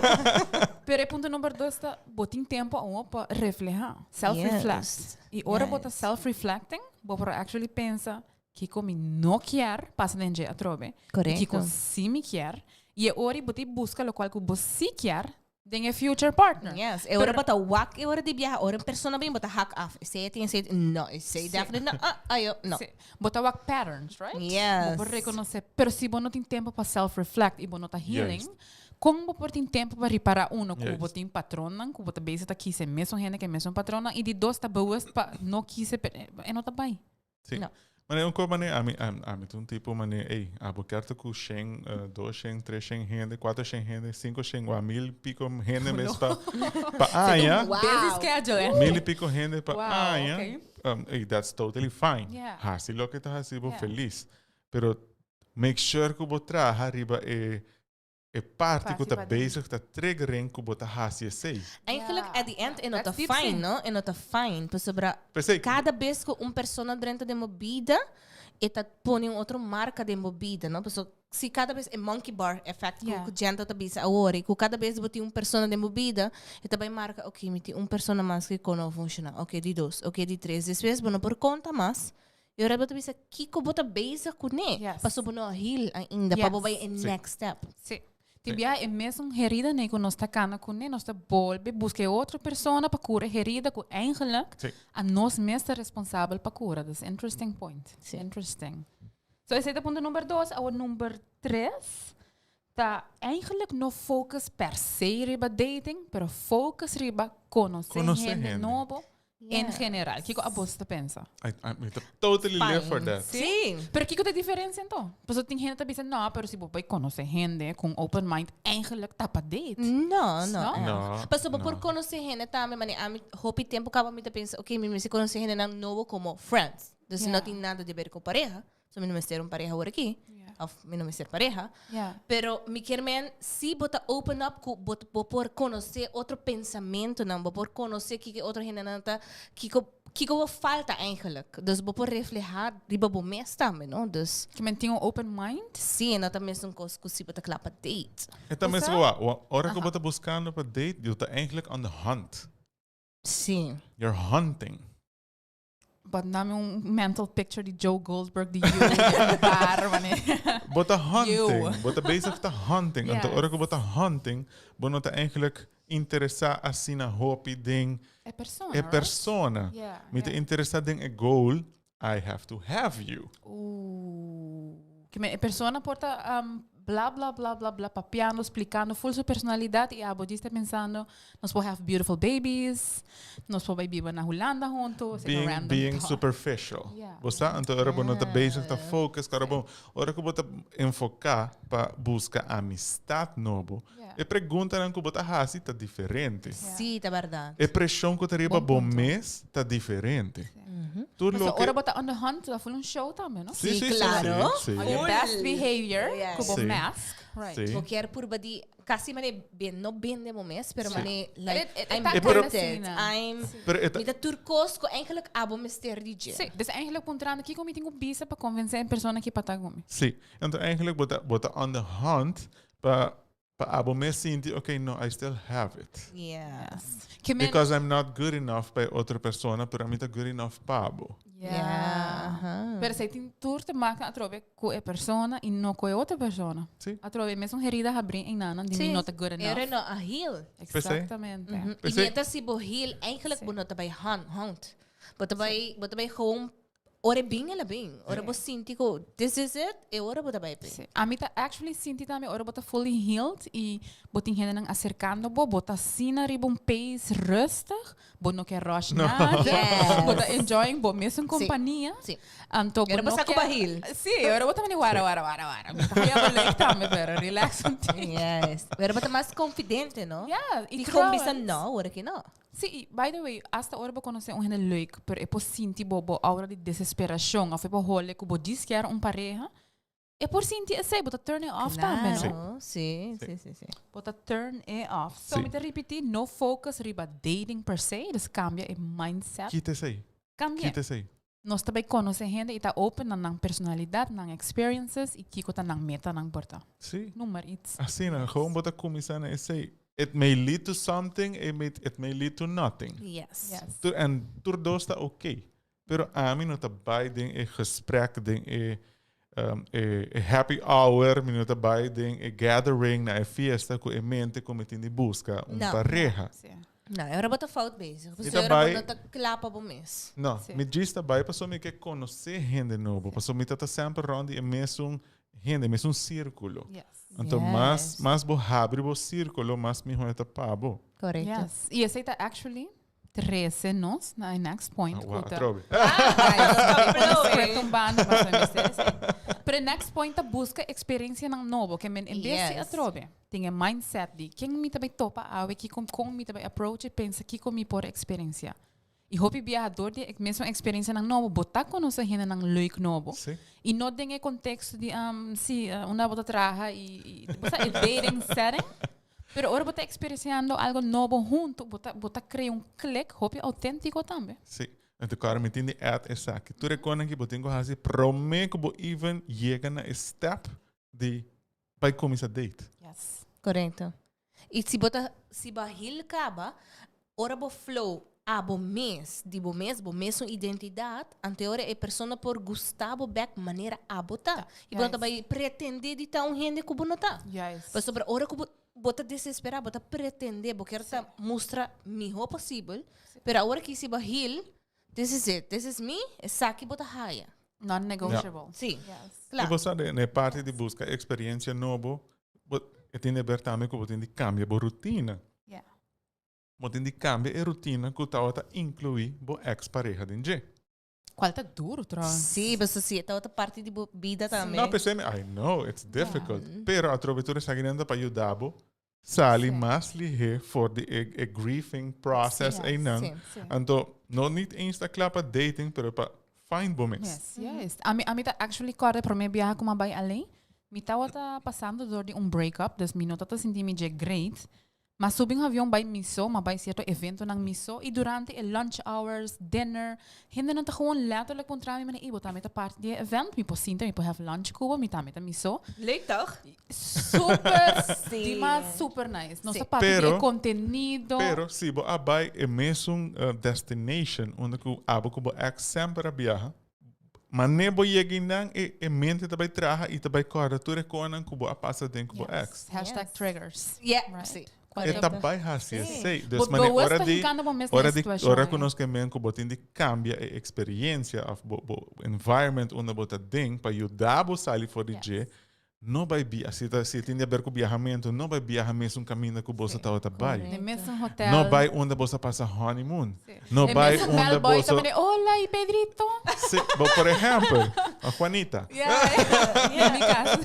Pero o ponto número 2 está, botin tempo para reflejar, self-reflect. Yes. E ora Yes. bota self-reflecting, para actually pensa que como não quer, passa dentro a trobe. Correto. Que como sim me quer. E ora bota busca o qual que você quer, tem a future partner. Yes. E ora bota wak, e ora di biyahe. Ora persona bem bota hack af. Say it, say it. No, say definitely no. Ayo, no. Sí. Bota work patterns, right? Yes. Para reconhecer. Pero se você não tem tempo para self-reflect e você não está healing, Juist. como você tem tempo para reparar um, que Juist. você tem patrona, que você bem está aqui sem mesmo gente que é mesmo patrona, e de dois está boas para não quis e não está bem. Sim. Não. Maar een koop manier, a toen tipo manier, ei, abo kerto ku sheng, 2 sheng, 3 sheng hende, 4 sheng hende, 5 sheng, 1000 pico hende mes pa aya, Wow. Busy schedule, eh? 1000 pico hende pa Wow, aya. okay. Hey, that's totally fine. Yeah. Hasi lo que tá hasi bo Yeah. feliz. Pero make sure que bo traha riba e parte que tá Participa bezig, tá triggering que bo tá hasi sei. Eigenlijk, Yeah. at the end, é nota That's deep fine, sim. no? É nota fine. Para sobra, Pensei, cada vez que persona dentro de movida, eta põe outra marca de movida, não? Pessoa, se cada vez é monkey bar effect, Yeah. que gente tá bisa agora, que cada vez botar persona de movida, eta vai marca, ok, me tem persona mais que não funciona, ok, de 2, ok, de 3, después, bueno, por conta mais, e ora bota bisa, kiko bota basic com ne, Yes. para sobo no heal ainda, Yes. para vai em Sim. next step. Sim. Tibia é mesmo herida, né? Que nós está cana com nós está bolbe, busca outra pessoa para curar herida, que eigenlijk Sim. a nós mesmos é responsável para curar. That's interesting point. Sim. Interesting. So, esse é o ponto número 2. O número 3 tá eigenlijk não focus per se riba dating, pero focus riba conhecer gente gente. novo em Yes. geral. O que a você pensa? I totally live for that. Sim. Pero o que é a diferença então? Porque tem gente que pensa, não, pero se você conhecer gente com open mind, eigenlijk tá para date. Não, Não? não. Não, Mas sobre não. por conhecer gente também, mas a mim, hope tempo acaba me pensa, ok, me se conhecer gente não novo como friends. Então, Yeah. não tem nada a ver com pareja. So, me não me ser pareja agora aqui. Yeah. Ou me não me ser pareja. Yeah. Pero me quer men, se bota open up, bota por conhecer outro pensamento, não, por conhecer que outra gente não tá, que falta eigenlijk. Dus por reflejar, riba bo mes também, não? Dus, Que men tem um open mind. sim, não também são coisas que se bota klapa date. Então, mas Você? a hora que eu tô buscando para date, eu tô eigenlijk on the hunt. Sim. You're hunting. But dá-me mental picture de Joe Goldberg, de you, de bar, mané. Bota hunting. You. Bota bezig te hunting. En de Yes. hora que bota hunting, bota te eigenlijk interessar assim na hobby ding. É persona, É persona. Right? Yeah. Me te interessar ding é goal. I have to have you. Que me, persona porta blá, blá, blá, blá, blá, papiando, explicando full sua personalidade e a bodista pensando, nós podemos have beautiful babies, nós podemos viver na Holanda juntos, Being superficial. Yeah. Você então hora bota bezig te focus, cara bom. Hora que bota enfocar para buscar amistad novo. Yeah. E pergunta não que bota hasi tá diferente. Yeah. Sim, é verdade. E pressão que te riba Bom bom ponto. mês tá diferente. Tu Mas lo ora que... bota on the hunt, da full un show também, não? Sí, Sí, claro. sí, sí. On your best behavior, Yes. kubo Sí. mask. Right. Sí. Vou querer por badi kasi mane ben no ben de moments pero mane like It I'm tá gifted. acontecendo. I'm Pero het- met turcos ko eigenlijk abo mister DJ. Sim, dus eigenlijk puntrando aqui como tenho bisa para convencer a pessoa que para comigo. Sí. Então, eigenlijk bota on the hunt para abo me sinti, okay, no, I still have it. Yeah. Que men, Because I'm not good enough bij outra persona, pero I'm not good enough pa abo. Yeah. Pero se tem tour te maken a trove com a persona e não com a outra persona. Sí. A trove mesmo herida abrir em nana, die Sí. not good enough. Era no a heel. Exactamente. I Pensei- neta si bo heel eigenlijk Sí. bo not by hunt. Bota by gewoon ore bing ela bing. Ore bo sinti ko this is it. E ore bota by bing. Sí. A mí ta actually sinti também ora bota fully healed e botin gente nang acercando bo, bota sina riba pace rustig, bo no quer rush nada, Yes. bota enjoying bo mesmo companhia. Sí. Anto Era bo basta ko bahil. Sí, ora bota mani wara. Kaya ba like também, pero relax un tico. Yes. Pero bota mais confidente, no? Yeah, E e gewoon bisa trouwens- no, ore que no. Sí, by the way, hasta ora bo conocer un gente leuk, pero é por sinti bo aura de desesperação, af é por role que bo disquer un pareja. É por sinti esse, bota turn it off também, no? Claro. Sí, sí, sí, sí. Bota turn it off. So, Sí. me te repetir, no focus riba dating per se, dus cambia e mindset. Quítese aí. Cambia. Quítese aí. Nós também conhecemos gente e tá open na personalidade, na experiences e kiko tá na meta na porta. Sí. Nummer iets. Assim, né? Gewoon bota comisana e say, it may lead to something, it may lead to nothing. Yes. Yes. En tur dos está oké. Pero a mim não está bij ding e gesprek ding e happy hour, me não está bij ding e gathering na e fiesta com e mente como tindi busca Não. pareja. Sim. Não, era bota fout bezig. Você tá era bij- bota clapa bo mes. Não, Sim. me diz está bij para me que conhecer gente novo, para me tá sempre round e mesmo gente, mesmo círculo. Yes. Então, Yes. mais bo abre o círculo, mais me vai tapar bo. Correcto. Yes. E esse tá actually 13 nos na next point. Wow, kuta. trobe. Retumbando, mas vai me ser assim. Pero next point tá busca experiência ng novo, que men em vez de Yes. atrobe, tem mindset de quem me também topa awe, que com me também approach e pensa que com me por experiência. E hopi viajador de mesmo experiência ng novo, botar com nossa gente ng leuk novo. Sim. E não tem o contexto de, uma bota traja e dating setting. Pero ora bota experienciando algo novo junto, bota crea click, hopi autêntico também. Sim. Então, cara, me entende at essa aqui. Tu reconhece que eu tenho que prometo que eu even chega na step de para começar a date. Yes. Correcto. E se bota se bahil caba, ora bo flow a bo mes uma identidade, anterior é persona por gostar bo back maneira a botar. E Yes. bota vai pretender de tá gente que bonota. Yes. Mas sobre ora que bota desesperar, bota pretender, bo quero tá mostrar melhor possível. Pero agora que se bahil, this is it, this is me, essa aqui bota raia. Non-negotiable. Sim. Yes. E Claro. você sabe, na parte de busca experiência nova, eu tenho que ver também que eu tenho que cambiar a rotina. Yeah. Eu tenho que cambiar a rotina que eu tenho que incluir a ex-pareja de gente. Qual tá duro, trouwens. Sim, mas assim, tá outra parte de vida também. Não, pensei, I know, it's difficult. Pero a trovetura está ganhando para ajudar sali mais ligeiro for the a grieving process Sim, aí não. sim, sim. Então, não niet eens da klapa dating, pero para find bomes. Yes, yes. A mim tá actually corre para mim viajar com uma bai além. Me tava tá passando door de breakup, dus me não tá sentindo me great. Mas subi um avião by miso, mas by certo evento ng miso. E durante o lunch hours, dinner, hindi na ta gewoon letterlijk contra me ibo. Tami ta parte de event, mi po sinta, mi po have lunch kubo, mi tami ta miso. Leuk toch? Super, Sim. di mas super nice. Nossa Sim. parte Pero- de contenido. Pero se você abai é mesmo destination onde que abo que ex sempre viaja, mas nem bo chegar e mente também traha e também corre tudo conan que bo passa dentro que ex. Hashtag Yes. triggers. Yeah, Right. sim. E também assim, Sim. sei. Bo- Dus bo mas was hora pa de hincando mo mesmo hora na de situação, hora eh. que nós que men que botin de cambia a experiência of bo environment onde bota ding para ajudar bo sali for the J. não vai se tem a ver com viajamento, não vai viajar mesmo caminho que você está trabalho. De mesmo hotel. Não vai onde você passa honeymoon. Sí. Não De vai mesmo onde bellboy você... também. Hola, e Pedrito? Sim, por exemplo, a Juanita. Em mi caso.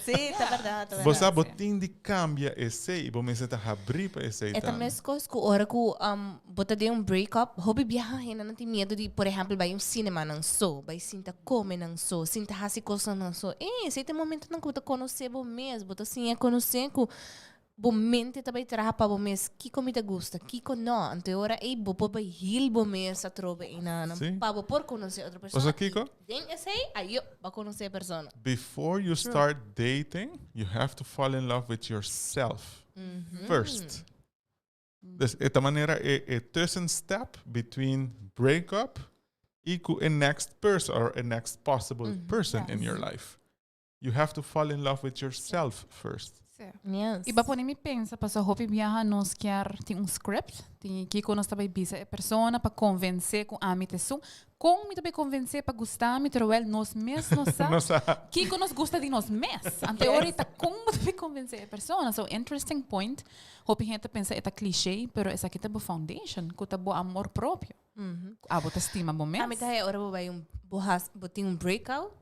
Sim, tá verdade. Você botin de cambia esse e você está abrir para esse. É também as coisas que hora que bota de breakup, hobby viajar não tem medo de, por exemplo, vai cinema não sou, vai sinta come não sou, sinta hasi coisa não sou. Esse tem momento não que você conhecer bom mesmo, bota assim é conhecer que bom mente também terá para bom mês, que comida gosta, que não, então hora é bom para hil bom mês a trobe e não para por conhecer outra pessoa. Você Kiko? Tem esse aí vai conhecer a pessoa. Before you start dating, you have to fall in love with yourself first. Dus de maneira é tussenstep between breakup e a next person or a next possible person in your life. You have to fall in love with yourself first. Yes. Iba po me pensa, pa sa hopi biyaha nos quer tem script, tem que nós também bisa a persona para convencer com a mite su, com me também convencer para gostar me terwel nos mes nos sa, que nos gusta de nos mes. Ante ahorita como também convencer a persona. So interesting point. Hopi gente pensa eta cliché, pero essa aqui tá bo foundation, que tá bo amor próprio. Bota estima bo mes. A mim tá ora vai botin breakout,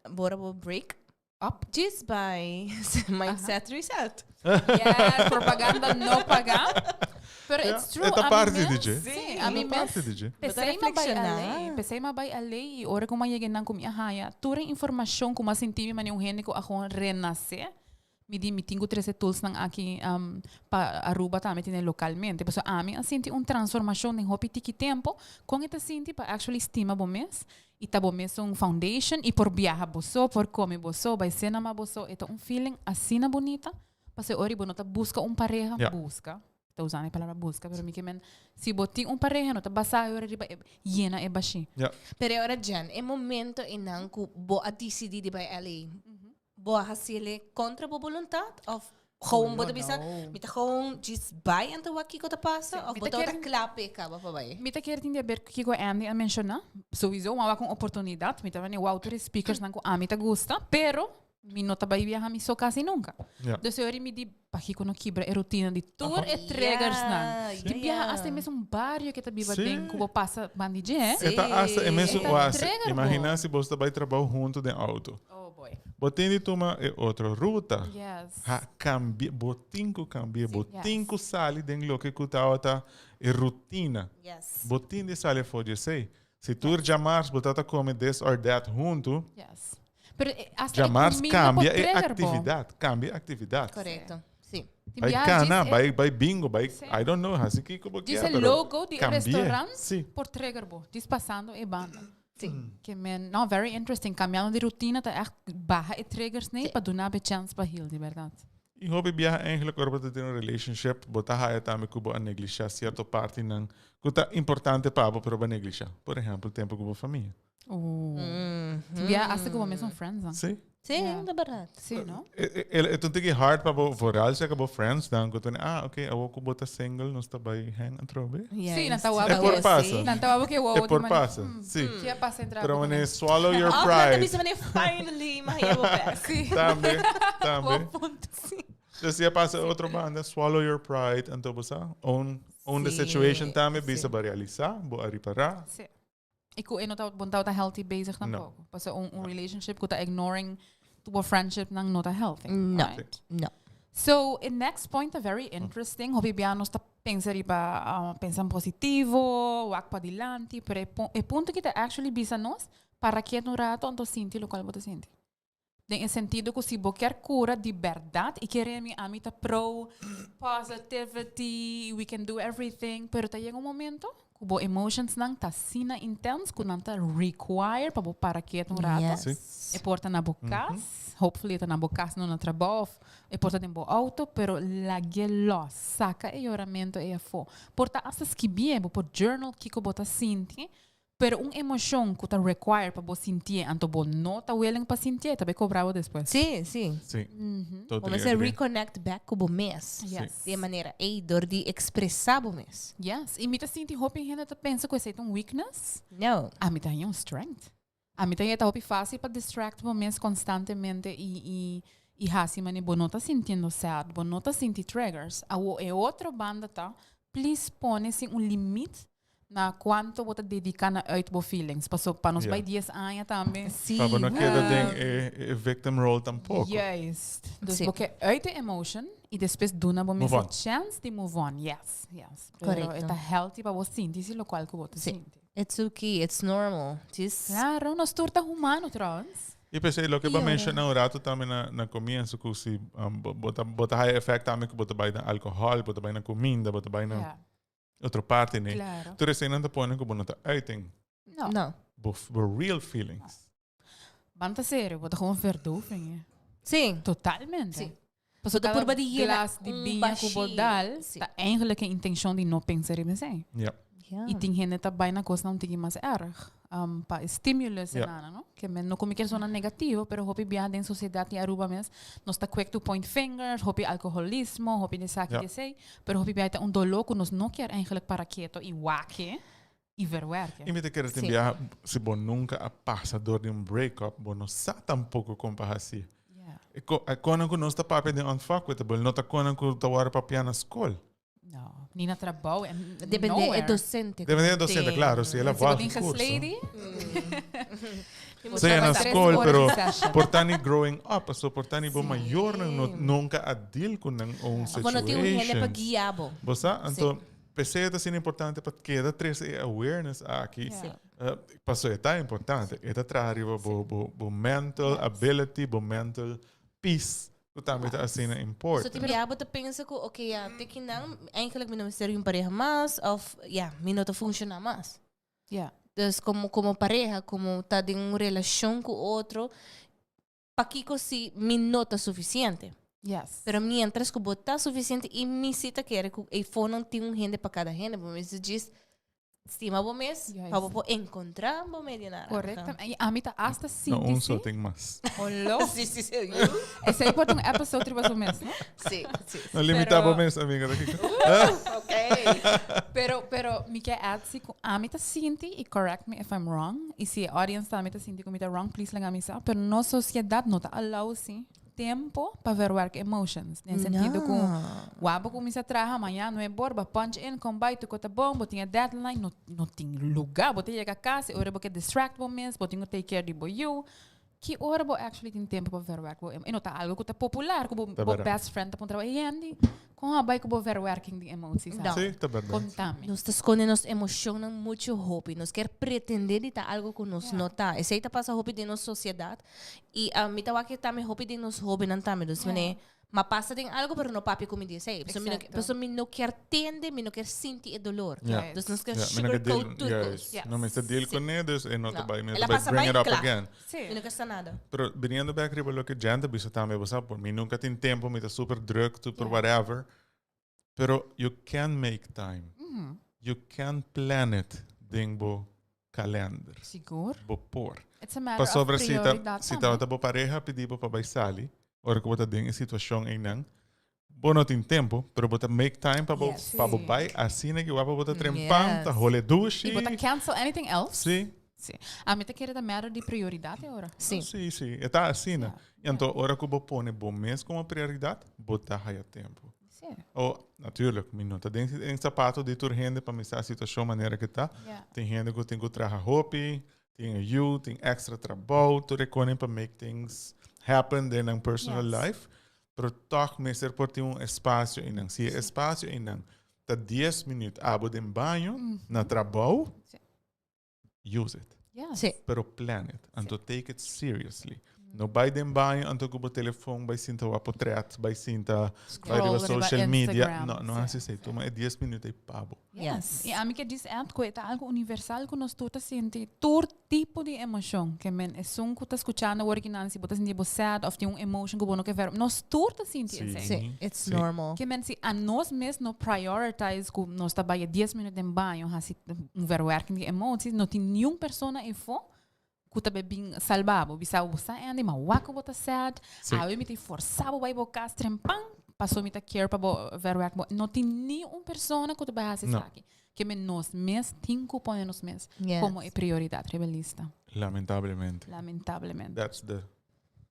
bora bo break up just by mindset reset. Yeah, propaganda não pagar. Pero it's true. Esta parte, DJ. Sim, a mim mesmo. Pensei ma bay alei e ora como lleguei nan com minha raia. Tura informação como senti me um rende ko ako renascer. Me tingo 13 tools nang aqui pa Aruba também tem localmente. Então a mim senti transformação em hopi tiki tempo com esta senti pa actually estima bom mês. E tá bom mesmo foundation e por viajar boso, por comer boso, vai ser na boso. Então feeling assim na bonita. Parce ori bonita busca pareja, busca. Estou usando a palavra busca, pero me quemen se botin pareja, não tá basa ora riba llena e baixi. Pero ora Jan, é momento em que bo a decidir de vai ali. Bo a hasile contra bo vontade of gewoon bota bisa, mita gewoon just buy ante waki ko ta passa of bota ta klape ka ba vai. Mita quer entender ver que o Andy a mencionar. Sowieso uma com oportunidade, mita vani wow to speakers nan ko mita gusta, pero mi nota vai viajar mi so quase nunca. Dus eu me di paki kono kibra e rotina de tour e triggers nan. De viajar hasta mesmo barrio que tá biba tem que passa bandije. Eta hasta é mesmo oase. Imagina se você vai trabalhar junto de auto. Botin de toma é outra ruta. Yes. Cambia, botin que sali den lo que cuta é rotina. Yes. Botin de sali for sei. Se tu jamás botar come this or that junto. Yes. Pero jamás cambia a atividade. Correto. Sim. Vai cana, vai bingo, vai I don't know, assim que como que é. Diz logo de restaurante por trigger bo. Diz passando e banda. Sim. Que no, very interesting. Cambiando de rotina, tá echt baja e triggers nee, para donar be chance para heal, de verdade. E hobby biar eigenlijk oor te ter een relationship, botar haya também kubo a negligenciar certa parte não, que tá importante para pero ba negligenciar. Por exemplo, tempo com a família. Biar hasta como mesmo friends, não? Sim. Sim, é verdade. Sim, não? É tudo que hard para voral, se acabou friends, dan ko ok, eu vou botar single, nós tá by hang and trobe. Sim, não tá wabo. É por passa. Não tá wabo que wow. É por passa. Sim. Que é passa entrar. Pero when swallow your Ah, pride. Finally, mahia back. Também. Sim. Dus je passa outra banda, swallow your pride, então você own the situation também, bisa ba realizar, boa reparar. Sim. Ik ko eno tá healthy bezig na pouco. Passa relationship ko tá ignoring to a friendship nang not healthy. No. Right? No. So, in next point, very interesting. Hobi bianos ta pensar iba pensar positivo, wak pa dilante, pero e punto que tá actually bisa nos para que no rato anto sinti lo qual bota sinti. En sentido que se quer cura de verdade e querer me amita pro positivity, we can do everything, pero tá chega momento que emotions nang tá sina intense, que não tá require para que no rato. E porta na bocas, hopefully tá na bocas no trabalho, e porta em bo auto, pero la gelo saca e oramento e fo. Porta hasta que bien, por journal que bota sinti. Pero emoção que está require para você sentir, então você não está willing para sentir, também cobrava depois. Sim, sim. Sim. Vamos a reconnect back com o mês. Yes. De maneira, dor de expressar o mês. Yes. E me tá sentindo, hoping que ainda pensa que é um weakness. Não. Me tá um strength. A mí también está fácil para distract momentos constantemente y hasi mani bonota sintiendo sad, bonota sinti triggers. A outro banda tá, please pone-se limite na quanto você dedica na uit bo feelings. Para nos vai 10 anos também. Sim. Para não queda victim role tampouco. Juist. Dus Sim. porque uit de emotion e depois duna bo Move on. chance de move on. Yes. Correcto. Pero é healthy para você sentir se lo qual que você Sim. sente. It's okay, it's normal. Just Claro, nós turta humano trouwens. E pensei, lo que eu mencionei um rato também na comienzo, que se bota high effect também, que bota vai na alcohol, bota vai na comida, bota vai na Ja, outra parte, né? claro. Tu recém te põe que bota uiting, Não. não. for real feelings. Banta sério, bota gewoon verdoving. Sim. Totalmente. Sim. Paso Bota por badinha glas de binha que bodal, Sim. tá eigenlijk a intenção de não pensar em você. Ja. Yeah. E tem gente tá bem na coisa não tem mais erg. Pa estímulos Ja. en nada, no? Que men no como que zona negativo, pero hopi bia den sociedade em Aruba mes, nós tá quick to point fingers, hopi alcoholismo, hopi de saque Ja. de sei, pero hopi bia tá dolor que nós não quer eigenlijk para quieto e wake e verwerken. E me te quero te Sim. enviar, se bom nunca a passa dor de breakup, bom não sabe tampouco como para assim. Yeah. Quando que nós tá papo de unfuckable, não tá quando que tá hora para piar na escola. No, niet naar trabaho en Depende nowhere. do docente. Depende do docente, claro, se ela Se vai você tem curso. gesleden, Sim, na Três escola, horas pero de session. portani growing up, so portani bo Sim. maior nunca a deal com um Quando tem um rende para situation. guiabo. Bosa, então pensei que é importante para que da três awareness aqui. Sim. Passou é tão importante, é trazer bo mental ability, bo mental peace. O também tá assim é So, important. tipo, guiabo te pensa que, ok, ja, teki não, eigenlijk mi não ser um pareja mais, of, ja, mi não te funciona mais. ja. Dus como pareja, como tá de uma relação com outro, para que si mi não está suficiente. Yes. Pero mientras que botar suficiente e mi cita quer que e for não tem um rende para cada rende, bom, isso diz estima bom mês, Juist. para bom encontrar bom meio nada. Correcto. E a mim tá hasta Não, sinti só tem mais. Olô. Sim, sim, sim. Esse aí pode um episode tribo so mes, no? Sim, sim. Não limitar Pero- bo mês, amiga. Ok. Pero mi que atsi ko a mí tá sinti e correct me if I'm wrong. E se a audience tá a mí tá sinti ko mi tá wrong, please lang a mí sa. Pero no sociedade no tá allow si tempo para ver work emotions. Nesse sentido com wabo ko mi sa traha amanhã não é borba punch in com vai tu kota bom, botinha deadline, no tem lugar, botinha chega a casa, ora bo que distract moments, botinha take care de bo you. Que ora bo actually tem tempo para ver work. E não tá algo que tá popular, que bo verdade. best friend tá pontra e Andy. Com a vai que bo ver working de emotions. Não. Sim, tá verdade. Contame. Nós escondemos nossa emoção muito hope. Nós quer pretender de tá algo que nós não tá. Esse aí tá passa hope de nossa sociedade. E a mim tá aqui também hope de nós hobby não também. Dus mané, mas passa tem algo pero não papi como diz aí. Pessoa me não quer tende, me não quer sentir o dolor. Yeah. Dus nós quer Ja, men kan deal, sugarcoat tudo. yes. Yes. No, men ska deal con det, dus är något No. bara, men Ela bara passa bring bem it up claro. again. Sí. Me não quer estar nada. Pero viniendo back riba lo que gente bisa também, você por mim nunca tem tempo, me tá super druk, super whatever. Pero you can make time. You can plan it ding bo calendar. Seguro. Bo por. It's a matter Pa sobre of sita prioridade sita também. ta bo pareja pedi bo pa baisali. Ora ko bota ding situação em nang. Bo não tem tempo, pero bota make time pa bo Yes. pa bo bai assim que wapa bota trempang, ta role dushi. E botar cancel anything else? Sim. Sim. A mim tá querendo matter de prioridade agora. Sim. Sim, sim. Está assim, né? Yeah. Então, hora que eu põe bom mês como prioridade, botar aí tempo. Sim. Ou, natuurlijk, minuto. Tem sapato de tur rende para mostrar a situação maneira que tá. Yeah. Tem rende que tem que trabalhar hobby, tem you, tem extra trabalho, tu reconhece para make things happen in a personal Yes. life. Pero toch, meester, por ter espaço em não. Se espaço em não, tá 10 minutos, abo de banho, na trabalho, Sim. use it. Yes. Sim. Pero plan it and to take it seriously. No by dem banho, anto ko telefone, by sinta wa portrait, by sinta by Scroll the ba social Instagram, media. No, sim. assim sei, toma 10 minutos e pabo. Yes. E a mim que diz que é algo universal que nós todos sentimos todo tipo de emoção que men é som que tá escutando o original se botas sentir sad of tem emotion que não quer ver nós todos sentimos Sim. isso Sim. It's Sim. normal. que men se a nós mesmos no prioritize que nós tá baia 10 minutos em banho assim verwerking de emoções não tem nenhuma pessoa em fo que tá bem salvado bisau bosa ande mas wako bota sad Sim. a eu me te forçava vai bocar trempang passou me ta care para verwerk não tem nenhuma pessoa que tá baia assim Não. aqui que me nos mes, cinco pone nos mes, Yes. como é prioridade rebelista. Lamentablemente. Lamentavelmente. That's the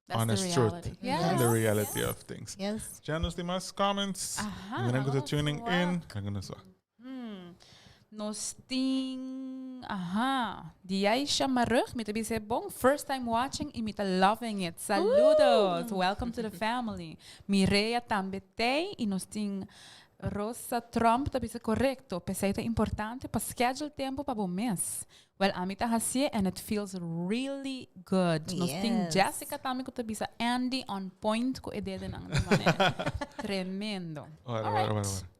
That's honest the truth. reality. And the reality of things. Yes. Janos, die más comments. Aha, En dan vamos tuning lá. in. Gaan we zo. Nós tem... Aha. Die Aisha Marug, met de bom. First time watching e met loving it. Saludos. Welcome to the family. Mireia também. E nós tem Rosa Trump, também é correto. Pessoa importante para schedule tempo para o mês. Well, a mim tá assim and it feels really good. Nós tem Yes. Jessica também, que também Andy on point com a ideia de maneira. Tremendo. Ora, Alright. ora, ora, ora.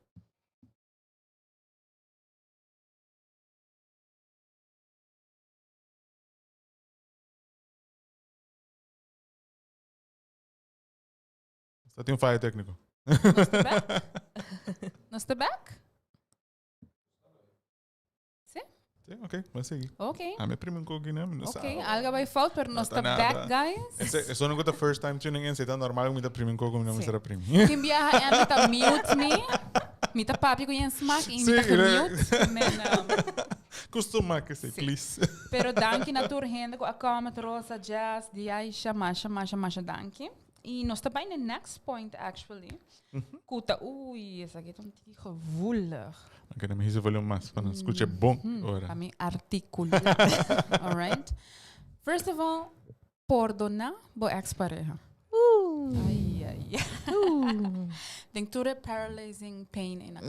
Só tem falha técnico. Nós está back? Sim, ok, vamos seguir. Ok. Ah, meu primo um pouquinho, não Ok, sabe. algo vai falta, pero nós tá está nada. back, guys. Esse é não que first time tuning in, se tá normal, me dá primo um pouco, não me Sim. será primo. Quem viaja é me tá mute me. Me tá papi com smack e me tá Sim, né? mute. Costuma que se, Sim. please. Pero danke na tour rende com a cama, rosa, jazz, die Aisha, masha, danke. E nós está bem no next point, actually. Kuta, ui, essa aqui é um tique gevoelig. Ok, dan hice volume más, para escuchar bom Para ahora. mim, articular. Alright? First of all, perdonar bo ex-pareja. Ai, ai, ai. Denk tu de paralyzing pain in a...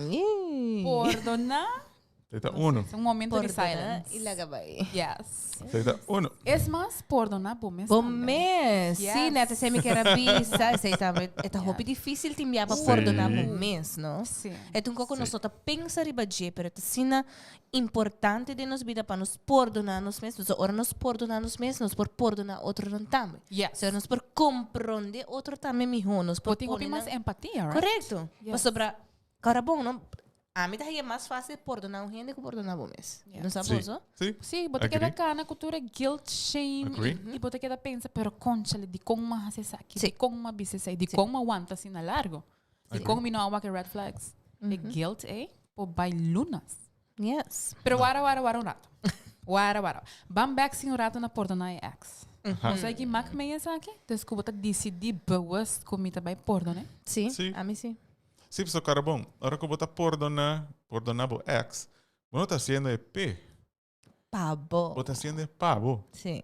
Perdonar Teta uno. é um momento de Perdonar silence. e lagabay. Yes. Teta uno. Es más, perdonar bom mês. Bom mês. Yes. Sim, né? Você me quer avisa. Sei também. É roupa difícil de me para perdonar bom mês, não? Sim. É um pouco Sim. nós só pensa riba de, pero é sina importante de nos vida para nos perdonar nos mesmos. Ora nos perdonar nos mesmos, nos por perdonar outro não também. Yes. Se nós por compreender outro também melhor, nos por Porque tem mais empatia, right? Correto. Yes. Mas sobre cara bom, não? A mim é mais fácil perdonar um gente que perdonar bom mês. Yeah. Não sabe Sí. isso? Sí. Sim, bota que Agree. da cana, cultura guilt, shame. Agree. E bota que da pensa, pero conchale, di kong mahasisaki, Sí. di kong mabisisay, di kong mawanta assim na largo. Di Agree. kong minawa que red flags. E guilt, po by lunas. Yes. Pero wara um rato. Wara. Bam back sin um rato na perdonar e ex. Você que mak meia saki? Desculpa, decidi bewust comita by perdonar. Sim, Sí. a mim sim. Sí, pues cara bom. Ahora que bota perdonar bo ex, bueno tá haciendo EP, Pabo. bota haciendo pavo. Sim.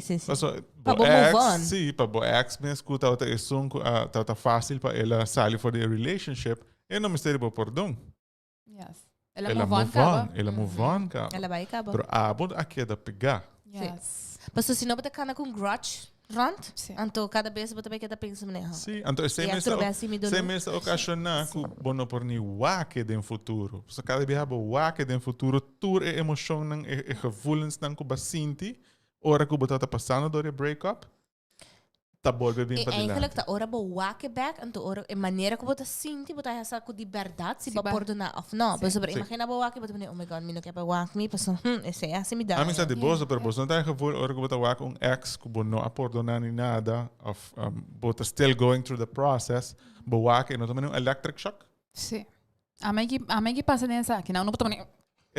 Sim. Paso, Pa bo bo move on. ex, sí, pa bo ex me escuta outra é tá fácil para ela sair for the relationship. E não mistério bo perdão. Yes. Ela move on, ela move on, cara. Ela vai acabar. Pero abo aqui é da pegar. Yes. Mas se não botar cana com grudge, rant, Sim. então cada vez você vai querer pensar né. Sí, então E a trouxe me se mesa ocasionar que bono por ni wake den futuro. So cada vez habo wake den futuro, tur e emoção nang e gevoelens nang ko basinti, ora ko bota tá passando door breakup. Tá volve bem E para eigenlijk lá. tá ora bo wake back, então ora a maneira como você sente, você essa com liberdade se Sim, vai ba- perdonar ou não. Mas sobre Sim. imagina bo wake, você oh my god, me não quer para wake me, passou, esse é assim me dá. A mim está de boa, pero você não tá gevoel ora ko bota wake ex ko bono a perdonar ni nada of bota still going through the process. Bo wake no também electric shock. Sim. A mãe que passa nessa aqui, não botou nem.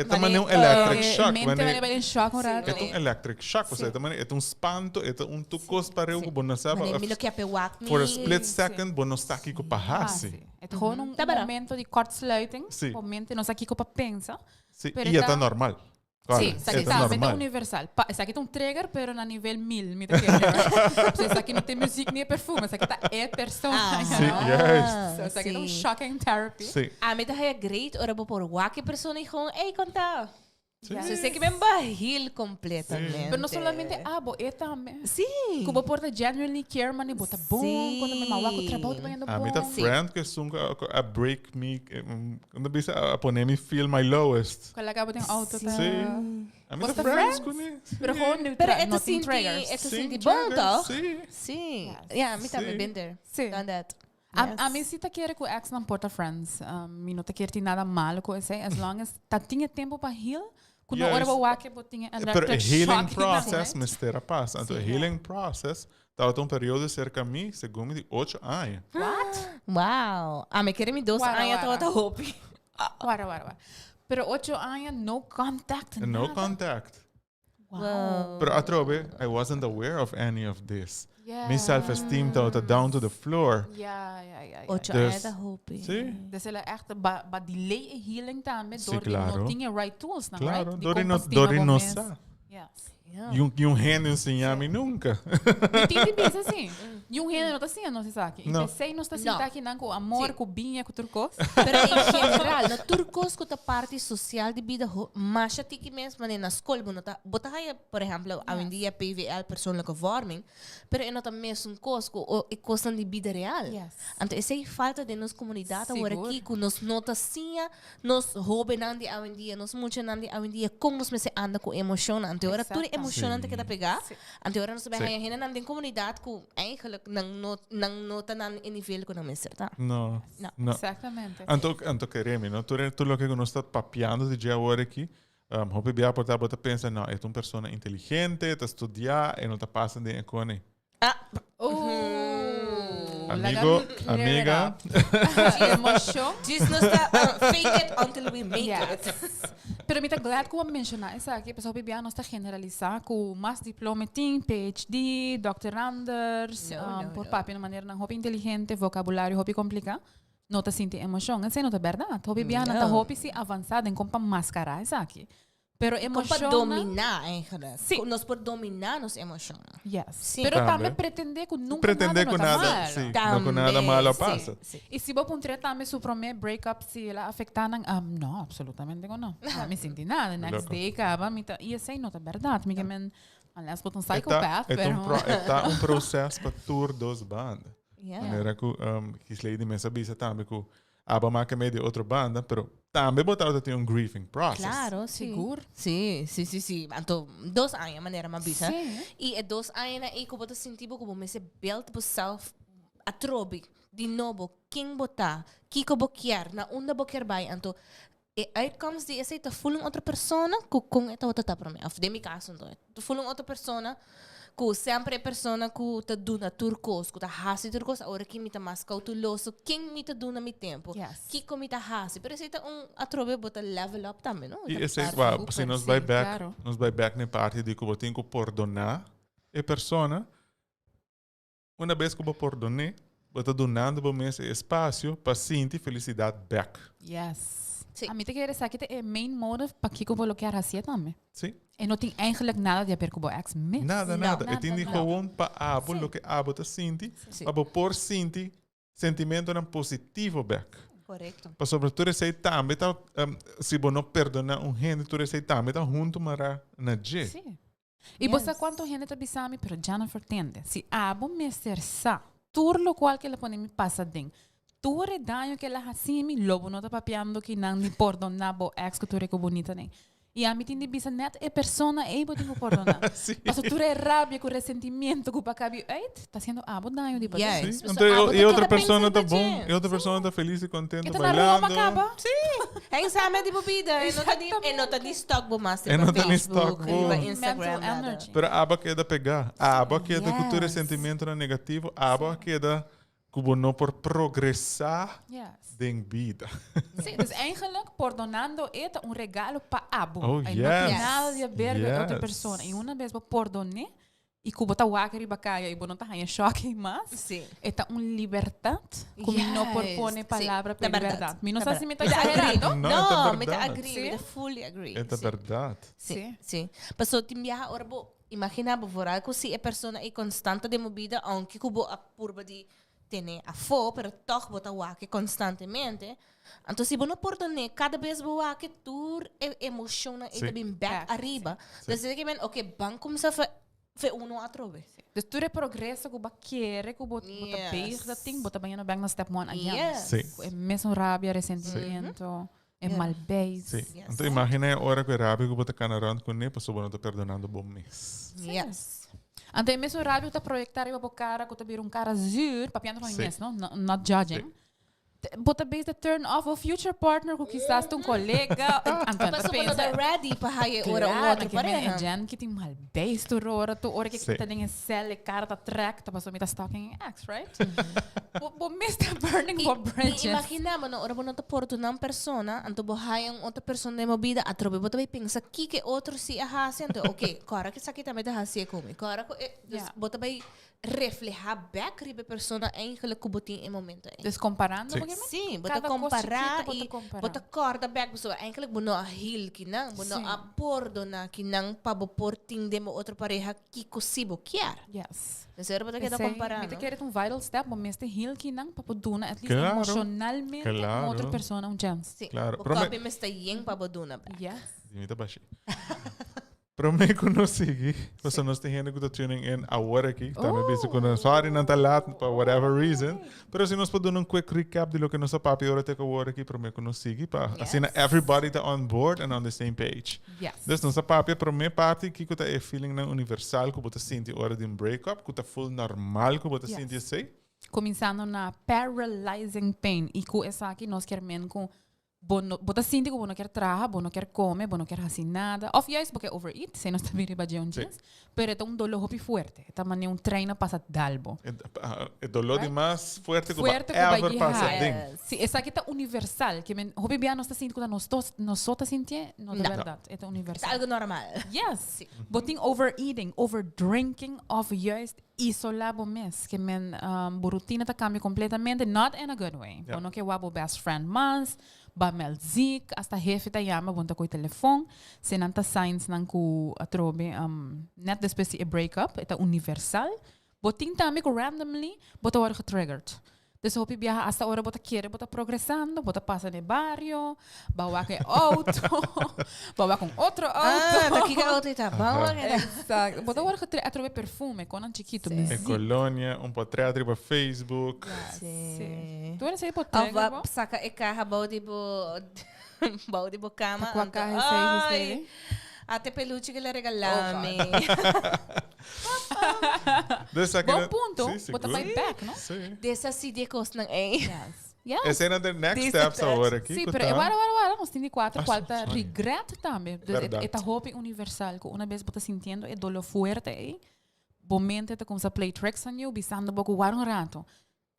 É também electric shock, Mente wanneer- vai em choque um rato. é electric shock, você também é espanto, é tukos para eu bono sabe. Mas me não quer para wake me. For a split Sim. second, bono está aqui com pahasi. É gewoon Tá barato. momento de kortsluiting. Sim. Momento nós aqui para pensa. Sí, Pero y está está- normal. Claro, Sim, isso aqui está está normal. universal. Isso aqui é um trigger, pero na nível 1000. Isso aqui não tem música nem perfume. Isso aqui tá é persona. Sim, yes. Isso aqui é um shocking therapy. Sí. A mim tá é great, ora bo por wake pessoa e com, ei, conta. Sí. Se sei que me barril completamente. Pero não solamente abo, é também. Sim. Kubo porta genuinely care, man, bota bom. Sim. Quando me mawa ko trabalho, tá ganhando A bom. mí está friend que son a break me, cuando empieza a poner me feel my lowest. Quando acaba tem auto, tá? Sí. A mí Was está the friends friends? con él. Pero gewoon Pero neutral, ito not in sinti, triggers. ito Sí, sinti bom, triggers, toch? sí. Sim. Yes. Yeah, me tá Sim. been there. Sim. Done that. A mim se tá querer com ex não porta friends. Me não tá querer ter nada mal com esse, as long as tá tinha tempo para heal. Quando Yes. hora vou wake, botinha Pero a healing process me me estera paz. Então, a healing process, estava um período cerca de mim, segundo de 8 anos. Wow. Ah, me querer me doce. Wara, Ai, eu tô wara. outra roupa. Wara. Pero 8 años, no contact, No nada. contact. Wow. Pero atrobe, I wasn't aware of any of this. Yeah. My self-esteem tot down to the floor. Ja. 8 Dus- anos da hope. Sim. Dus er echt ba delay in healing também, Sim, door die claro. não tinha right tools, não, Claro, right? Dori não sa. Yes. Yeah. Yung gênio ensinar-me nunca. E tem de pensar assim. E um gênero não está assim, não se sabe. E Não. pensei não está assim, Não. tá aqui não com amor, Sim. com binha, com turcos. Pero em geral, na turcos ko ta parte social de vida mas siya tiki mesmo na school mo ta bota kaya por exemplo a hoje dia PVL persoonlijke vorming pero é nota mesmo coisco o e coisa de vida real. Yes. Então essa é falta de nos comunidade agora Seguro. aqui com nos notacinha nos hobby nandi a hoje dia nos muito nandi a hoje dia como nos se anda com emoção então agora tudo Exacto. emocionante que ta pegar Sim. então agora nos Sim. vai hena nandi comunidade com eigenlijk nang nota nan in nível com não certa. No. No. No. Exatamente. Anto queremos, não? Tu lo que nós está papeando de dia agora aqui. Hope bia por bota pensa, não, é uma pessoa inteligente, está estudar e não está passando de econe. Amigo, amiga. Emoção. Just nos fake it until we make it. Yes. Pero me tá glad que eu mencionar isso aqui, pessoal, bebia nós está generalizar com mais diploma tem, PhD, doctoranders, por papi de maneira não hobby inteligente, vocabulário hobby complicado. Não tá sentindo emoção, isso não é verdade. Hobby bia não tá hobby se avançado em como mascarar isso aqui. Pero Como emoção para dominar, eigenlijk. Sim. Nós por dominar nos emoções. Yes. Sim. Pero Também. também pretender que nunca Pretender nada que não tá nada, mal. sim, não com nada malo Sim, passa. sim. E se você puntre também su primeiro breakup se ela afetar não, absolutamente não. Me senti nada, next Loco. day acaba, e essa não é verdade, me men aliás botam Está psychopath, pero processo para tour dos bandas. Yeah. Maneira que quis ler de mim sabia também que aba marca meio de outra banda, pero também botava ter grieving process. Claro, sim. seguro. Sim. Então, 2 anos, maneira uma bisa. Sim. E é 2 anos na que você sentir como você belt por self a trobe de novo quem botar, que você quer, na onde você quer vai. Então, e outcomes de essa tá fulling outra pessoa com esta outra tá para mim. Of de mi caso então. Tu fulling outra pessoa que sempre é pessoa que tá dando turcos, que tá hasi turcos, agora que me tá mais cauteloso, quem me tá dando mi tempo. Yes. Que como tá hasi, pero essa tá atrobe bota level up também, não? E esse é, Super, se nós sim, vai back, claro. nós vai back na parte de que você tem que perdonar a pessoa. Uma vez que você perdonar, você está donando para esse espaço para sentir felicidade back. Yes. Sim. A mim te quer dizer que é main motive para que eu bloquear a sia também. Sim? E não tem eigenlijk nada de a ver com o ex mesmo. Nada. Nada, E tem de não. gewoon para abo, Sim. o que abo está sentindo, Sim. para por sentir sentimento positivo back. Correto. Para sobretudo esse também, se você não perdonar gente, tu esse também está junto para na G. Sim. E você quanto gente tá bisami, pero Jennifer tende. Se abo me ser sa, turlo qual que ela pode me passa dentro. Tu redanho que ela assim me lobo não tá papiando que não me perdonar bo ex que tu reco bonita nem. E a mim tem de bisa net é persona é bo tenho perdonar. Sim. Mas tu é rabia com ressentimento com pacabi, tá sendo abo danho de Yes. papi. Sim. Mas Então, abo e tá outra cada pessoa pensando está da bom, gente. e outra pessoa está feliz e contente, Então na Roma bailando. acaba. É exame de bebida. E nota de stock bo master. E ba nota de Facebook, stock, ba bo. Instagram. Mental nada. energy. Pero a aba queda pegar. A aba queda que tu Yes. ressentimento era negativo. A aba queda como não por progressar Yes. em vida. Sim, dus eigenlijk perdonando é um regalo para abo. Oh, Aí yes. não tem nada de ver com outra Yes. pessoa. E uma vez eu perdonei, e que bota wakari bacaya, e não tá em choque mais, Sim. é liberdade, como não por pôr Yes. palavra Sim, para da verdade. liberdade. Me não Da sei se me está verdade. exagerando. Não, Não, é me tá verdade. agree, Sim. me tá fully agree. É Sim. verdade. Sim, sim. Passou te viaja ora bo imagina bo voral que se é persona é constante de movida, aunque cubo a curva de ter a fo, pero toch bota wake constantemente. Então se não perdone, cada vez bo wake tur emoção e Sim. também back Back, arriba. Então se que men, okay, bang como se fe uno atrove. Dus tu é progresso que quer, que bota Yes. base that thing, bota bem no bang na step 1 again. Yes. Sim. É mesmo rabia, ressentimento, é mal base. Sim. Yes. Então imagina a hora que o rápido que você está around com ele, pessoa não está perdonando bom mês. Yes. Então, é mesmo rápido tá projetar para o cara, que tá vir cara zuur, papiando para Sim. mim, não? Not judging. Sim. Bota base the turn off o future partner ko quizás tung colega. Paso pa na ready pa haye ora Claro, outro que me pareha. jan que tem mal base tu ora tu ora que Sim. kita ning cell carta track ta paso mita stalking ex, right? Bo Mr. Burning for bridges. Imagina mo na ora mo na porto ng persona, anto bohayang outra persona mo vida atrobe bota bay pensa que outro si ahasi anto okay, cara que sakita me da hasi komi. Cara ko Yeah. bota bay reflejar back ribe persona eigenlijk kubuting em momento. Dus comparando, Sim. porque Sim, bota Cada comparar coisa e chiquita, bota comparar. bota corda back so eigenlijk bono a heal kinang, bono Sim. a pordo na kinang paboporting demo outra pareja que kusibo kiar. yes. Então bota que da comparar. Mita quer um vital step, mas meste heal kinang papaduna at least Claro. emocionalmente Claro. com outra pessoa um chance. Sim, Claro. o Prome- copy me está yeng paboduna ba. Yes. Imita baixi. Para mim, quando eu segui, você não tem gente que está tuning in agora aqui. Também penso que não sorry, não está lá, for whatever reason. Mas se nós podemos um quick recap de lo que nossa papi ora teka agora aqui, para mim, quando eu segui, para assim, everybody está on board and on the same page. Yes. Dus nossa papi, para mim, parte que está é feeling na universal, que você sente hora de um breakup, que está full normal, que você sente assim. Começando na paralyzing pain. E com essa aqui, nós queremos com bota sinti que não quer trabalhar, não quer comer, não quer fazer nada. Of juist porque overeat, se nós também riba de um Sim. jeans. Pero é um dolor hopi forte. É também um treino passa dalbo. É dolor de mais forte que Fuerte que ever vai passa guiar. ding. Sim, essa aqui tá universal. Que men hopi bia nós tá sentindo que nós só tá sentindo, não é verdade. É É universal. algo normal. Yes. Boting overeating, overdrinking of juist isolabo mes. Que men rotina ta cambia completamente, not in a good way. Yeah. Bono que wabo best friend mas, ba mel ziek, hasta jefe ta yama, bonta ko telefon, senanta signs nang ku atrobe, net después e breakup, eta universal. Boting tami ko randomly, bota war getriggered. Dus hoop je viaja hasta ahora bota quiere, bota progresando, bota pasa de barrio, bawa que auto, bawa con otro auto. Ah, daqui que a outra tá bom. Exacto. Bota war getriggered perfume, con un chiquito. Sim. É colônia, portrait para Facebook. Sim. Tu eres aí por Ava saca e carra balde bo cama. Com a carro sei. Até peluche que ele regalame. Dus aqui, Bom ponto. Sim, Bota seguro. fight back, não? Sim. Dessa CD costa ng A. Yes. Yes. Esse é the next This steps is it. agora aqui. Sim, que pero tá- agora nós temos quatro, Ah, quatro sorry. regret também. Verdade. É hope universal, que uma vez você sentindo é dolor forte aí, momento te começa a play tricks on you, bisando boco um rato.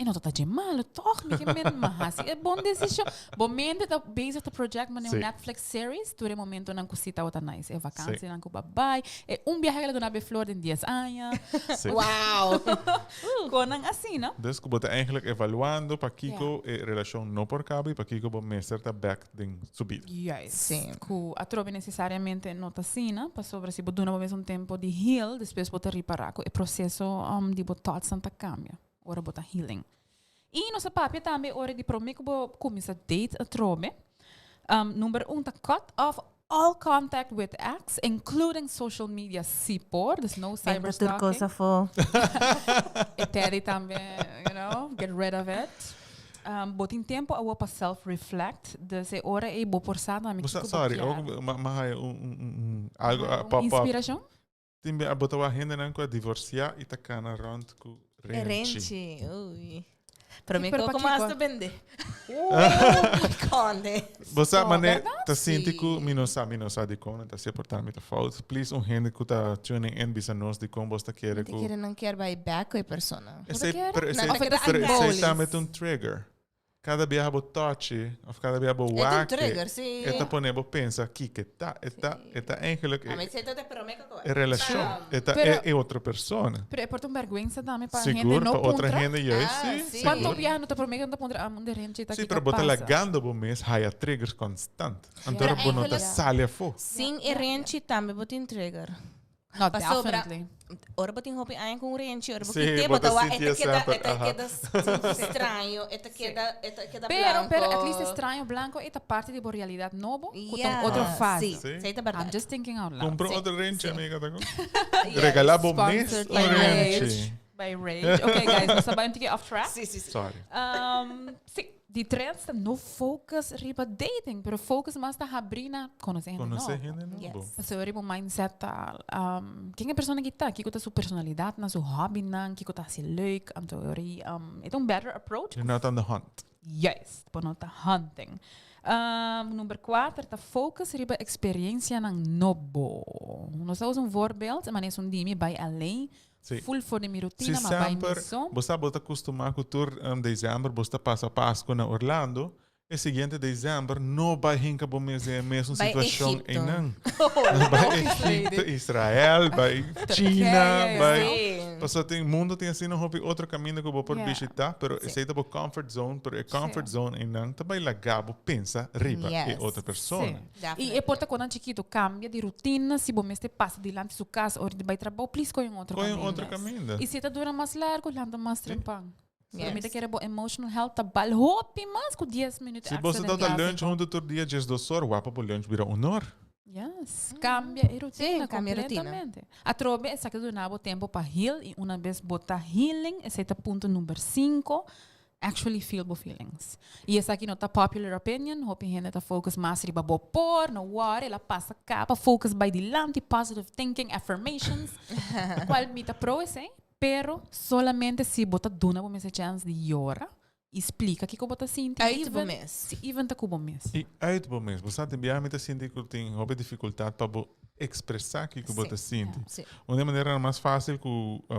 E não tá de mal, toch, me que mesmo assim. É bom decisão. Momento tá base do project, mas é Sim. Netflix series, tu é momento não cosita outra nice, é Sim. vacância não com babai, é viaje que na flor em 10 anos. Sim. Wow. Conan assim, não? Dus que bota eigenlijk evaluando para Kiko e relação não por cabo e para Kiko bom mestre tá back din subida. Yes. Sim. Que a trove necessariamente não está assim, para sobre se botar um tempo de heal, depois botar reparar, que o processo de botar santa cambia. Ora botar healing. E nossa papia também hora de prometer que vou começar a date a trove. Número 1, tá cut off all contact with ex, including social media support. There's no cyberstalking. for. E Teddy também, you know, get rid of it. Botin tempo a para self-reflect. Dus é hora e vou forçar também. Sorry, ook maar algo pop-up. Inspiração? Timbe a bota a renda não com a divorciar e tá cana rond com rente. Rente. Ui. Para mim, pero como pa' mais Kiko? tu vende? Conde. Você Oh, mané verdade? tá sente Sim. que minosa de com tá se portar muito falso. Please renda que tá tuning in bisa nós de com você querer Te que querer não quer vai back com a persona. esse quero? esse Não, Of te esse tá met trigger. Cada dia bo touch of cada dia bo whack. trigger, sim. Eta pone bo pensa que tá eigenlijk A mim, você tá prometo que é relação. Eta Pero- é outra pessoa. Pero é por um vergüenza também para a gente Seguro não para outra puntra. gente yes, Ah, sim. sim. Quanto seguro. viaja não te prometo não te pondrá a mão de gente tá Sim, aqui pero que bota passa. lagando bo mês haya triggers constant. Então Pero bo não tá eigenlijk- salha fo. Sim, e rente também botin trigger. No, Pa sobra. definitely. Ora botin hopi ayan com rente, ora Sim, botin te bota bota wa sentia eta queda sempre, aham. estranho, eta queda Pero blanco. at least estranho blanco é parte de realidade novo, com Yeah. outra fase. Sim, Sim. sei tá I'm verdade. just thinking out loud. Comprou sim, outra rente, sim. amiga. Tá com? Regalar bo mês Sponsored ou by rente? By Rage. Okay, guys, nós sabemos que off track. Sim, sim, sim. Sorry. Sim, die trends no focus riba dating, pero focus mais na abrindo conhecer gente Conhecer nova. gente Yes. novo. Mas eu o mindset quem é a pessoa que está, que está sua personalidade, na sua hobby, na que está se leuk, então eu é um better approach. You're not on the hunt. Juist, ponota hunting. Nummer 4, ta focus riba experiência ng nobo. Nós temos voorbeeld, mas é dimi bij alleen. Sim. Full voor de minha Se rotina, mas bij sempre missão. você bota acostumar com o tour dezembro, você passa a Páscoa na Orlando, e seguinte dezembro não vai hinca bom mesma Vai situação Egipto. em não. Vai Egipto, Israel, vai China, vai... Sim. Passou tem mundo tem assim um outro caminho que eu vou por Yeah. visitar, pero esse é o comfort zone, pero é comfort zone em não, também lagabo pensa riba Yes. é outra pessoa. Sim. Definitely. E é porta quando chiquito cambia de rotina, se bom este passa de lá de sua casa ou de vai trabalho, please coin outro Qual é caminho. outro caminho? E se tá dura mais largo, landa mais trempang. Yes. Para mim, que era bo emotional health, tá bal hopi mais com 10 minutos. Se você dá o lunch onde todo dia 2 horas, wapa por lunch vira honor. Yes, cambia a rotina Sim, cambia a rotina. completamente. A trobe é que do nabo tempo para heal e uma vez botar healing, esse é o ponto número 5. Actually feel bo feelings. E essa aqui não tá popular opinion, hope gente tá focus mais riba bo por, no worry, ela passa capa, focus by dilante, positive thinking, affirmations. Qual me tá pro esse? Pero solamente se bota duna bo essa chance de llora, explica que bota sinti. Uit bo mes. Se even tá kubo mes. E uit bom mesmo, você tem bem a sentir que tem uma dificuldade para expressar que você sente. Sim. Uma maneira mais fácil que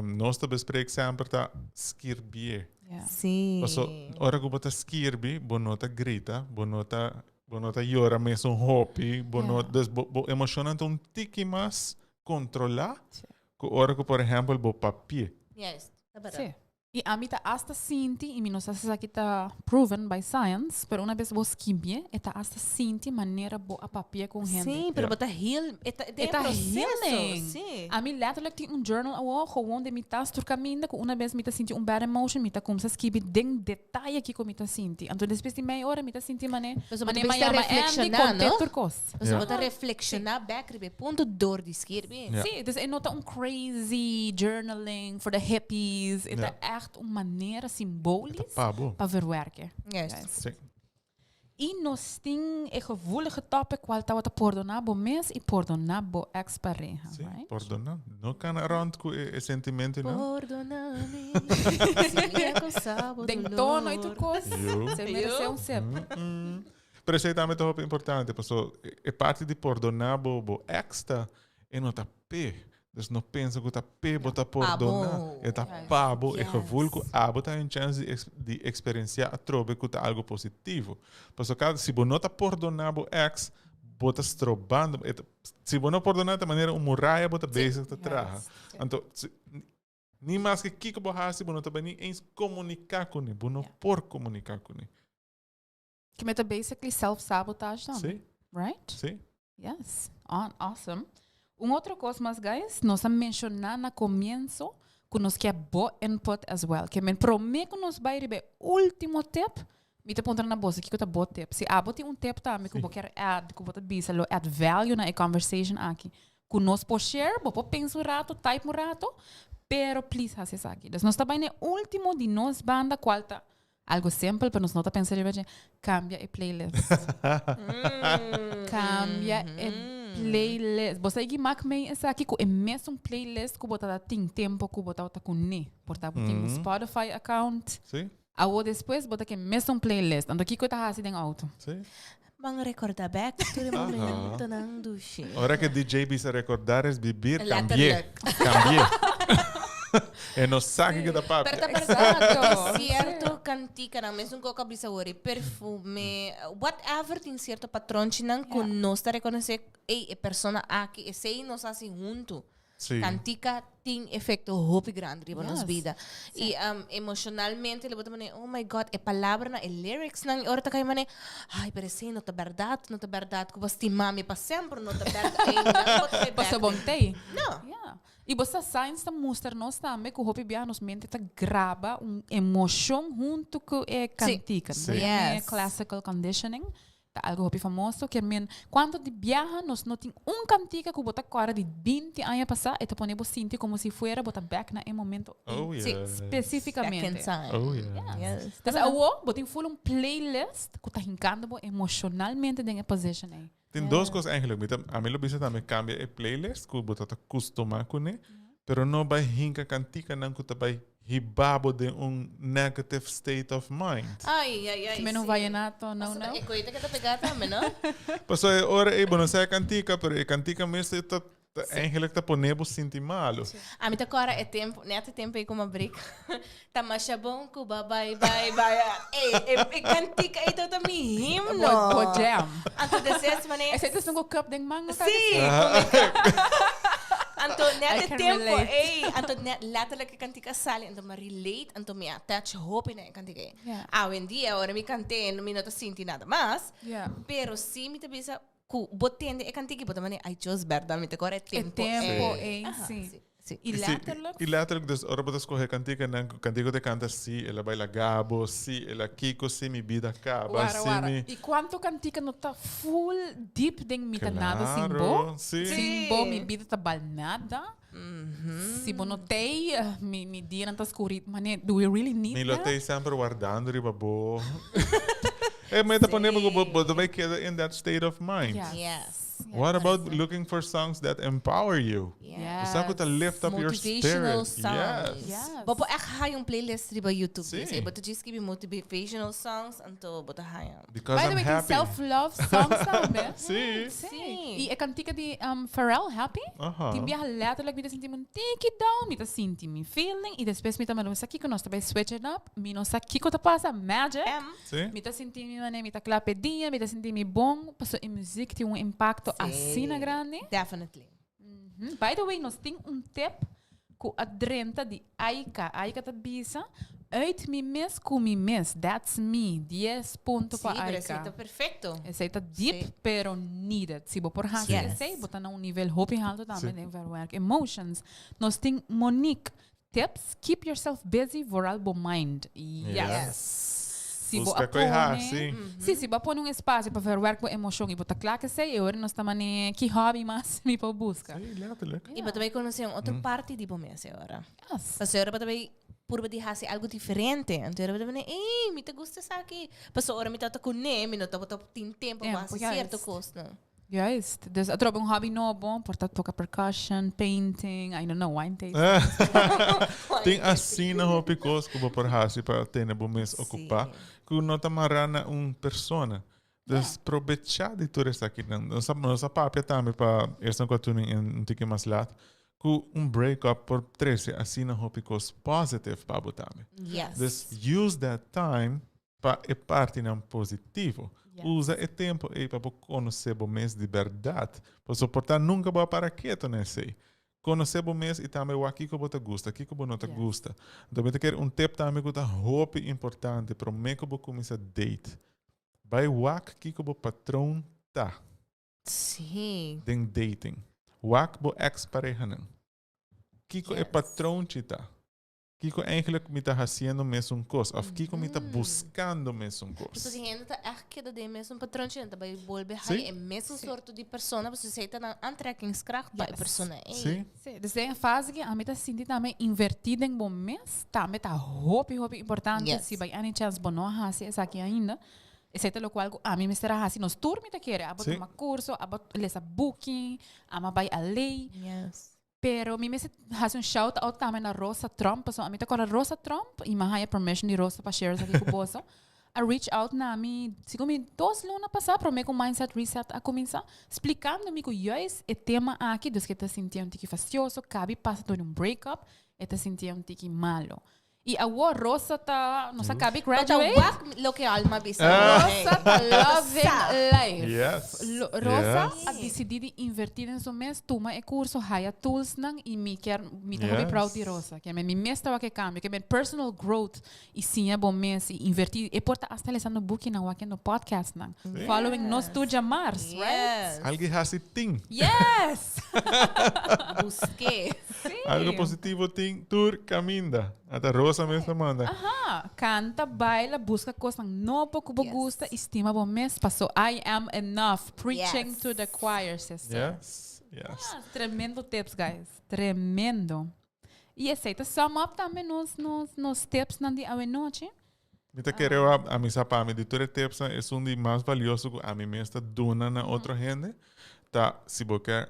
nós também por sempre tá escrever. Yeah. Sim. Passo hora que você escreve, bonota grita, bonota llora mesmo hobby, bonota emocionante um tique mais controlar. Sim. Que hora que por exemplo bo papel. Yes. Tá bom. Sí. E a mim tá hasta sinti, e não sei se aqui tá proven by science, pero uma vez vos quimbie, tá hasta sinti maneira bo a papia com gente. Sim, pero Yeah. bota heal. É Eta processo. healing. Sim. A mim letterlijk tem journal awo, gewoon de mita caminho, que uma vez mita sinti bad emotion, mita como se esquibi den detalhe aqui com mita sinti. Então depois de meia hora mita sinti mané, Mas mané bota maiama reflexionar, Andy no? com turcos. Você Yeah. bota reflexionar back ribe ponto dor de esquerda. Yeah. Sim, dus é nota crazy journaling for the hippies. É Yeah. echt maneira simbolisch Pabo. para verwerken. Yes. Sim. E nós temos um gevoelige topic qual tá wata perdonar bo mes e perdonar bo ex-pareja, Sim, right? perdona. Não can around com esse sentimento não. Perdona-me se me acusava Den do tono e tu dolor. coisa. Eu. Você mereceu um sip. Pero isso aí também é muito importante, pessoal. É parte de perdonar bo extra e não tá pé. Dus não pensa que tá pé, bota perdonar. bom. É tá Yes. pabo, é Yes. revulco, bota em chance de experienciar a trobe que tá algo positivo. Pessoal, cada se você não tá perdonar bo ex, bota strobando. Se você não perdonar de maneira muralha, bota basic te traga. Então, nem mais que kiko bohasi, você não tá nem eens comunicar com ele, você não por comunicar com ele. Que meta basically self-sabotage dan, Sim, right? sim. Yes, awesome. Outra coisa mais, guys, nós mencionar no começo que nós quer bo input as well. Que men promete que nós vai receber último tip, me te pontar na bolsa que tá bo tip. Se tem um tip também que eu quero add, que eu vou bisa lo add value na conversation aqui. Que nós po share, bo pensa um rato, type um rato, pero please hace isso aqui. Nós tá bem no último de nós banda qual tá algo simples, pero nós não tá pensando em cambia a playlist. Cambia a playlist. Você aí mak me essa aqui com é mesmo playlist que botar tem tempo que botar com ne, portanto tem Spotify account. Sim, Awo depois botar que mesmo playlist. Então aqui que tá assim em auto. sim. Mga recordar back to the momento ng dushi. Hora que DJ bisa recordar es vivir, Letterlijk. cambié. E não sabe que da papo. Pero Exato. certo cantica na mesmo ko kabisawari perfume whatever tem certo patronchi nang Yeah. kun nos ta reconhecer e persona aqui e sei nos assim junto. Sim. Cantica tem efeito hope grande riba nos Yes. vida. E emocionalmente ele bota mané, oh my god, e palavra na e lyrics nang ora ta kay mané, ai parece não tá verdade, que basti mami pa sempre não tá verdade. Você bontei? Não. Yeah. E você science tá mostra nós também que o hopi bia nos mente tá grava emoção junto com a cantica. Sim. É Yes. classical conditioning. Tá algo hopi famoso que men quando de viaja nós não tem cantica que bota cara de 20 anos passar e te ponemos sinti como se fuera bota back na momento Oh, Sim, yeah. especificamente. Oh, yeah. Yes. Então, eu botem full playlist que tá hincando emocionalmente dentro position aí. Tem duas coisas eigenlijk. A mim lo bisa também cambia a playlist que você tá acostumado com ele, pero não vai hinca cantica não que vai hibabo de negative state of mind. Ai. Se me não vai nato, não. Ik weet dat ik het pegar também, não? Paso ora não sei cantica, pero cantica mesmo tá eigenlijk tá ponebo sentir malo. A mim tá agora é tempo, net tempo aí com uma briga. Tá mais bom que bye. Ei, cantica aí tá me himno. Bo jam. Anto desejo mané. Esse é o cup deng manga. Sim. Anto I net can tempo, relate. ei. Anto net letterlijk cantica sali, anto me relate, anto me attach hope in cantica. Yeah. Hoje em dia, ora me cantei, não me não tô sentindo nada mais. Yeah. Pero sim, me tá bisa botende e cantica, bota mané, I just verdade, me tá agora é É tempo. tempo, Aha, sim. sim. E letterlijk. E letterlijk, dus ora botas correr cantica, nan cantico te canta si, ela baila gabo, si, ela kiko, si mi vida acaba, si Wara. mi... E quanto cantica não tá full deep deng mita nada simbo. Claro, sim. Simbo, mi vida tá bal nada. Se bo notei, mi dia não tá escuro. Mané, do we really need Mi that? lo tei sempre guardando riba bo. Mas tá ponendo que vai queda in that state of mind. Yeah. Yes. What about looking for songs that empower you? Yeah. Só que lift up your Motivational spirit. songs. Yes. Bopo echt ga yung playlist riba YouTube. Sim. Sim. Boto just give motivational songs anto boto haya. Because By the I'm way, tem happy. self-love songs também. Sim. Sim. E a cantica de Pharrell, Happy? Aham. Tem viaja letterlijk, me senti um take it down, me senti me feeling, e depois me também sa kiko nós também switch it up, me não sa kiko tá passa magic. Sim. Me senti me mané, me clapedinha, me senti me bom, passou em música tem impacto assim na grande. Definitely. By the way, nós tem tip com a drenta de Aika. Aika tá bisa, uit mi mes com mi mes, that's me, 10 pontos para Sim, Aika. receita perfeito. Receita deep, Sim. pero needed. Se você por raça, Yes. sei, botar num nível hope alto também, Sim. tem verwerk. Emotions. Nós tem Monique. Tips, keep yourself busy for albo mind. Yes. Se você Busca coisa, sim. se você põe espaço para verwerk com emoção e botar claro que sei, eu nós também que hobby mais me para busca. Sim, letterlijk. E boto vai conhecer outra parte de bomese agora. Yes. Mas agora boto vai por de hacer algo diferente. Então eu boto vai, ei, me te gusta isso aqui. Mas agora me tá com nem, me não tá boto tem tempo para fazer certo coisa. Juist. Dus ik heb een hobby novo, portanto toca percussion, painting, I don't know, wine tasting. Tem assim na hopi coisa que por hasi para ter na mes ocupar, que não tá marana persona. Dus aprovechar de tudo isso aqui. Nossa papia também para essa coisa em tique mais laat. Que breakup por 13 assim na hopi coisa positive para botar. Yes. Dus use that time para e parte não positivo. Yes. Usa o tempo aí para conhecer o mês de verdade. Para suportar nunca vai parar quieto nesse. Conhecer o mês e também o aqui que você gosta, aqui que você não Yes. gosta. Então, eu quero tip também que é muito importante para mim que você começa a date. Vai o aqui que o patrão tá Sim. em dating. O aqui o ex-pareja não. Kiko é patrão chita. Kiko eigenlijk me está fazendo mesmo coisa. Of Kiko me está buscando mesmo Então, coisa. se ainda tá aqui da mesmo patrão, então vai volver Sim. é mesmo sorte de pessoa, você sei tá na aantrekkingskracht para a Yes. pessoa. Sim. Sim, dus tem a fase que a meta senti também invertida em bom mês, também tá hope importante, Yes. se vai any chance bono hasi essa aqui ainda. Esse é o qual a mim me será hasi nos tour me te quer, abot Sim. uma curso, abot lesa booking, ama vai a lei. Yes. Pero mi me has un shout out também na Rosa Trump, so a mim tá com a Rosa Trump e mahaya permission de Rosa para share aqui com boso. A reach out na mi, sigo mi 2 luna passar para mim com mindset reset a começar explicando-me que yois é tema aqui, dos que te sentia tique fastioso, cabe passa por breakup, e te sentia tique malo. E a Rosa tá, não sabe But graduate. what lo que alma bisa. Rosa tá loving life. Yes. Rosa Yes. a decidido invertir em seu mês, toma e curso, haya tools nang e me quer me tá Yes. proud de Rosa, que me mês tá que cambio, que me personal growth e sim é bom mês e invertir e porta hasta lesando booking na no podcast nang. Following nos tu Mars, right? Yes. Alguém hace ting. Yes. Busqué. Algo positivo ting tur caminda. Até Rosa mesmo manda. Aha, canta, baila, busca coisas novo que Yes. gusta, estima bom mês, passou I am enough, preaching Yes. to the choir, sister. Yes. Yes. Ah, tremendo tips, guys. Tremendo. E aceita sum up também nos tips na de hoje noite. Mita quero a misa para mim de tudo tips é um de mais valioso que a mim mesmo está dona na outra gente. Tá, se você quer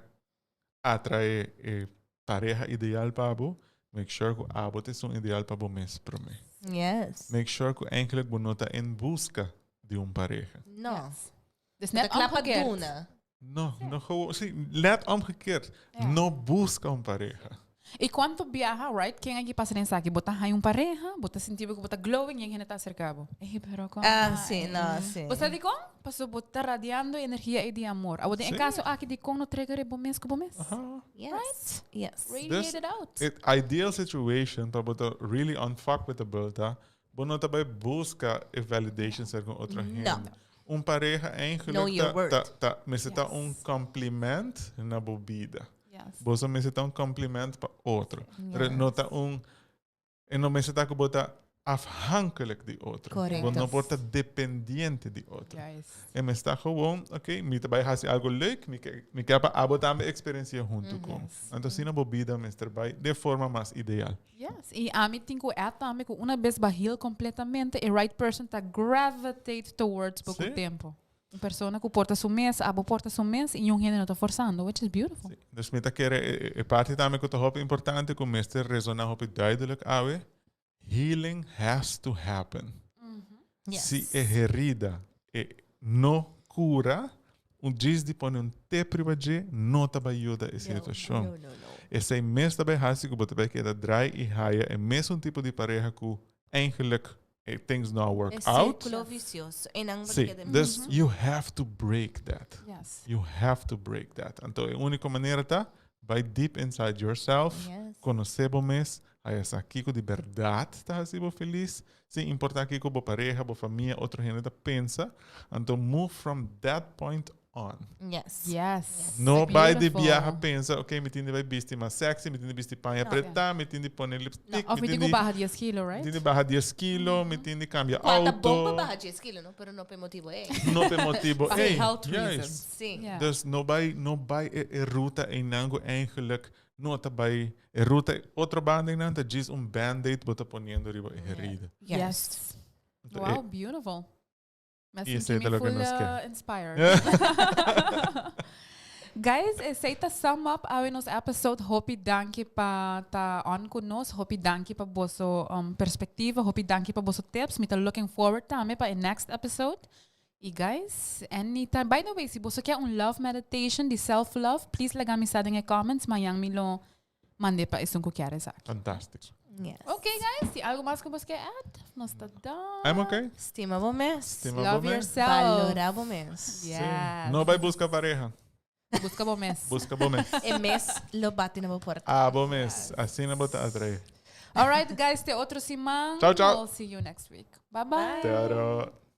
atrair pareja ideal para você, make sure que abot is um ideal para mes para mim. Yes. Make sure que eigenlijk bonota em busca de pareja. No. Yes. Dus De net klapa omgekeerd. duna. No, no gewoon, zie, net omgekeerd. No busca pareja. E quando viaja, right? Quem aqui passa nessa aqui, bota aí pareja, bota sentir que bota glowing e ainda está cercado. Pero como Sim, não, sim. Você diz como? Passou botar radiando energia e de amor. Agora, em Sim. caso aqui de como no trigger é bom mês, com mês. Yes. Yes. Radiate it out. Ideal situation para botar really unfuck with the bulta, bonota bij busca e validation ser com outra gente. Pareja Know your worth. me zita compliment na bebida. Yes. Bosa me zita compliment para outro. Nota e não me zita que bota afhankelijk die outro. Correcto. Want não bota dependente die outro. Yes. En me está gewoon, oké, me daarbij has algo leuk, me quer abotar minha experiência junto com. Então, assim na bebida, me daarbij, de forma mais ideal. Yes. E a mim tenho ata, que uma vez bahil completamente, a right person tá gravitate towards pouco Sim. tempo. Uma pessoa que porta seu mês, abo porta seu mês e gente não tá forçando, which is beautiful. Dus me tá querer, e parte também que eu tô importante com me ter resonar hopi duidelijk, awe, healing has to happen. Yes. Se é herida e não cura, diz de pôr te privaje, não tá ajuda a situação. No. Esse mês também has que botar que da dry e raia é mesmo tipo de pareja que eigenlijk things not work É out. círculo vicioso. E não Sim, dus you have to break that. Yes. You have to break that. Então, a única maneira tá vai deep inside yourself, Yes. conhecer o mês, aí essa aqui de verdade tá assim feliz. Sim, importa aqui com a pareja, a família, outra gente pensa. Então, move from that point on. Yes. Yes. No vai de Beautiful. viaja pensa, ok, me tende vai vestir mais sexy, me tende vestir panha Não, preta, me tende pôr lipstick, Of me digo barra 10 kilo, right? me tende barra 10 kilo, me tende cambia Quanta auto. bomba barra 10 quilos, não? Pero não por motivo é. No pe motivo. For Hey, health juist. reasons. Sim. Yeah. Dus no bij ruta en nango eigenlijk nota bij ruta outra banda não tá diz band-aid bota poniendo riba herida. Yes. Wow, beautiful. Me E esse senti é me lo que full nos quer. inspired. Guys, esse tá sum up ao nos episode. Hope danke pa ta on conosco. Hope danke pa bosso perspectiva. Hope danke pa bosso tips. Me tá looking forward também pa next episode. E guys, anytime. By the way, se você quer love meditation, de self-love, please laga me sa em comments. Mayang me lo mande pa isang ko quer sa. Fantástico. Yes. Okay, guys. Se algo mais que você quer add, nós tá done. I'm okay. Estima bom mês. Love yourself. Valorar bom mês. Yes. No vai buscar pareja. Busca bom mês. Busca bom mês. E mês, lo bate na boa porta. Bom mês. Assim na bota atrás. All right, guys. Te outro semana. Tchau, tchau. We'll see you next week. Bye-bye. Tchau.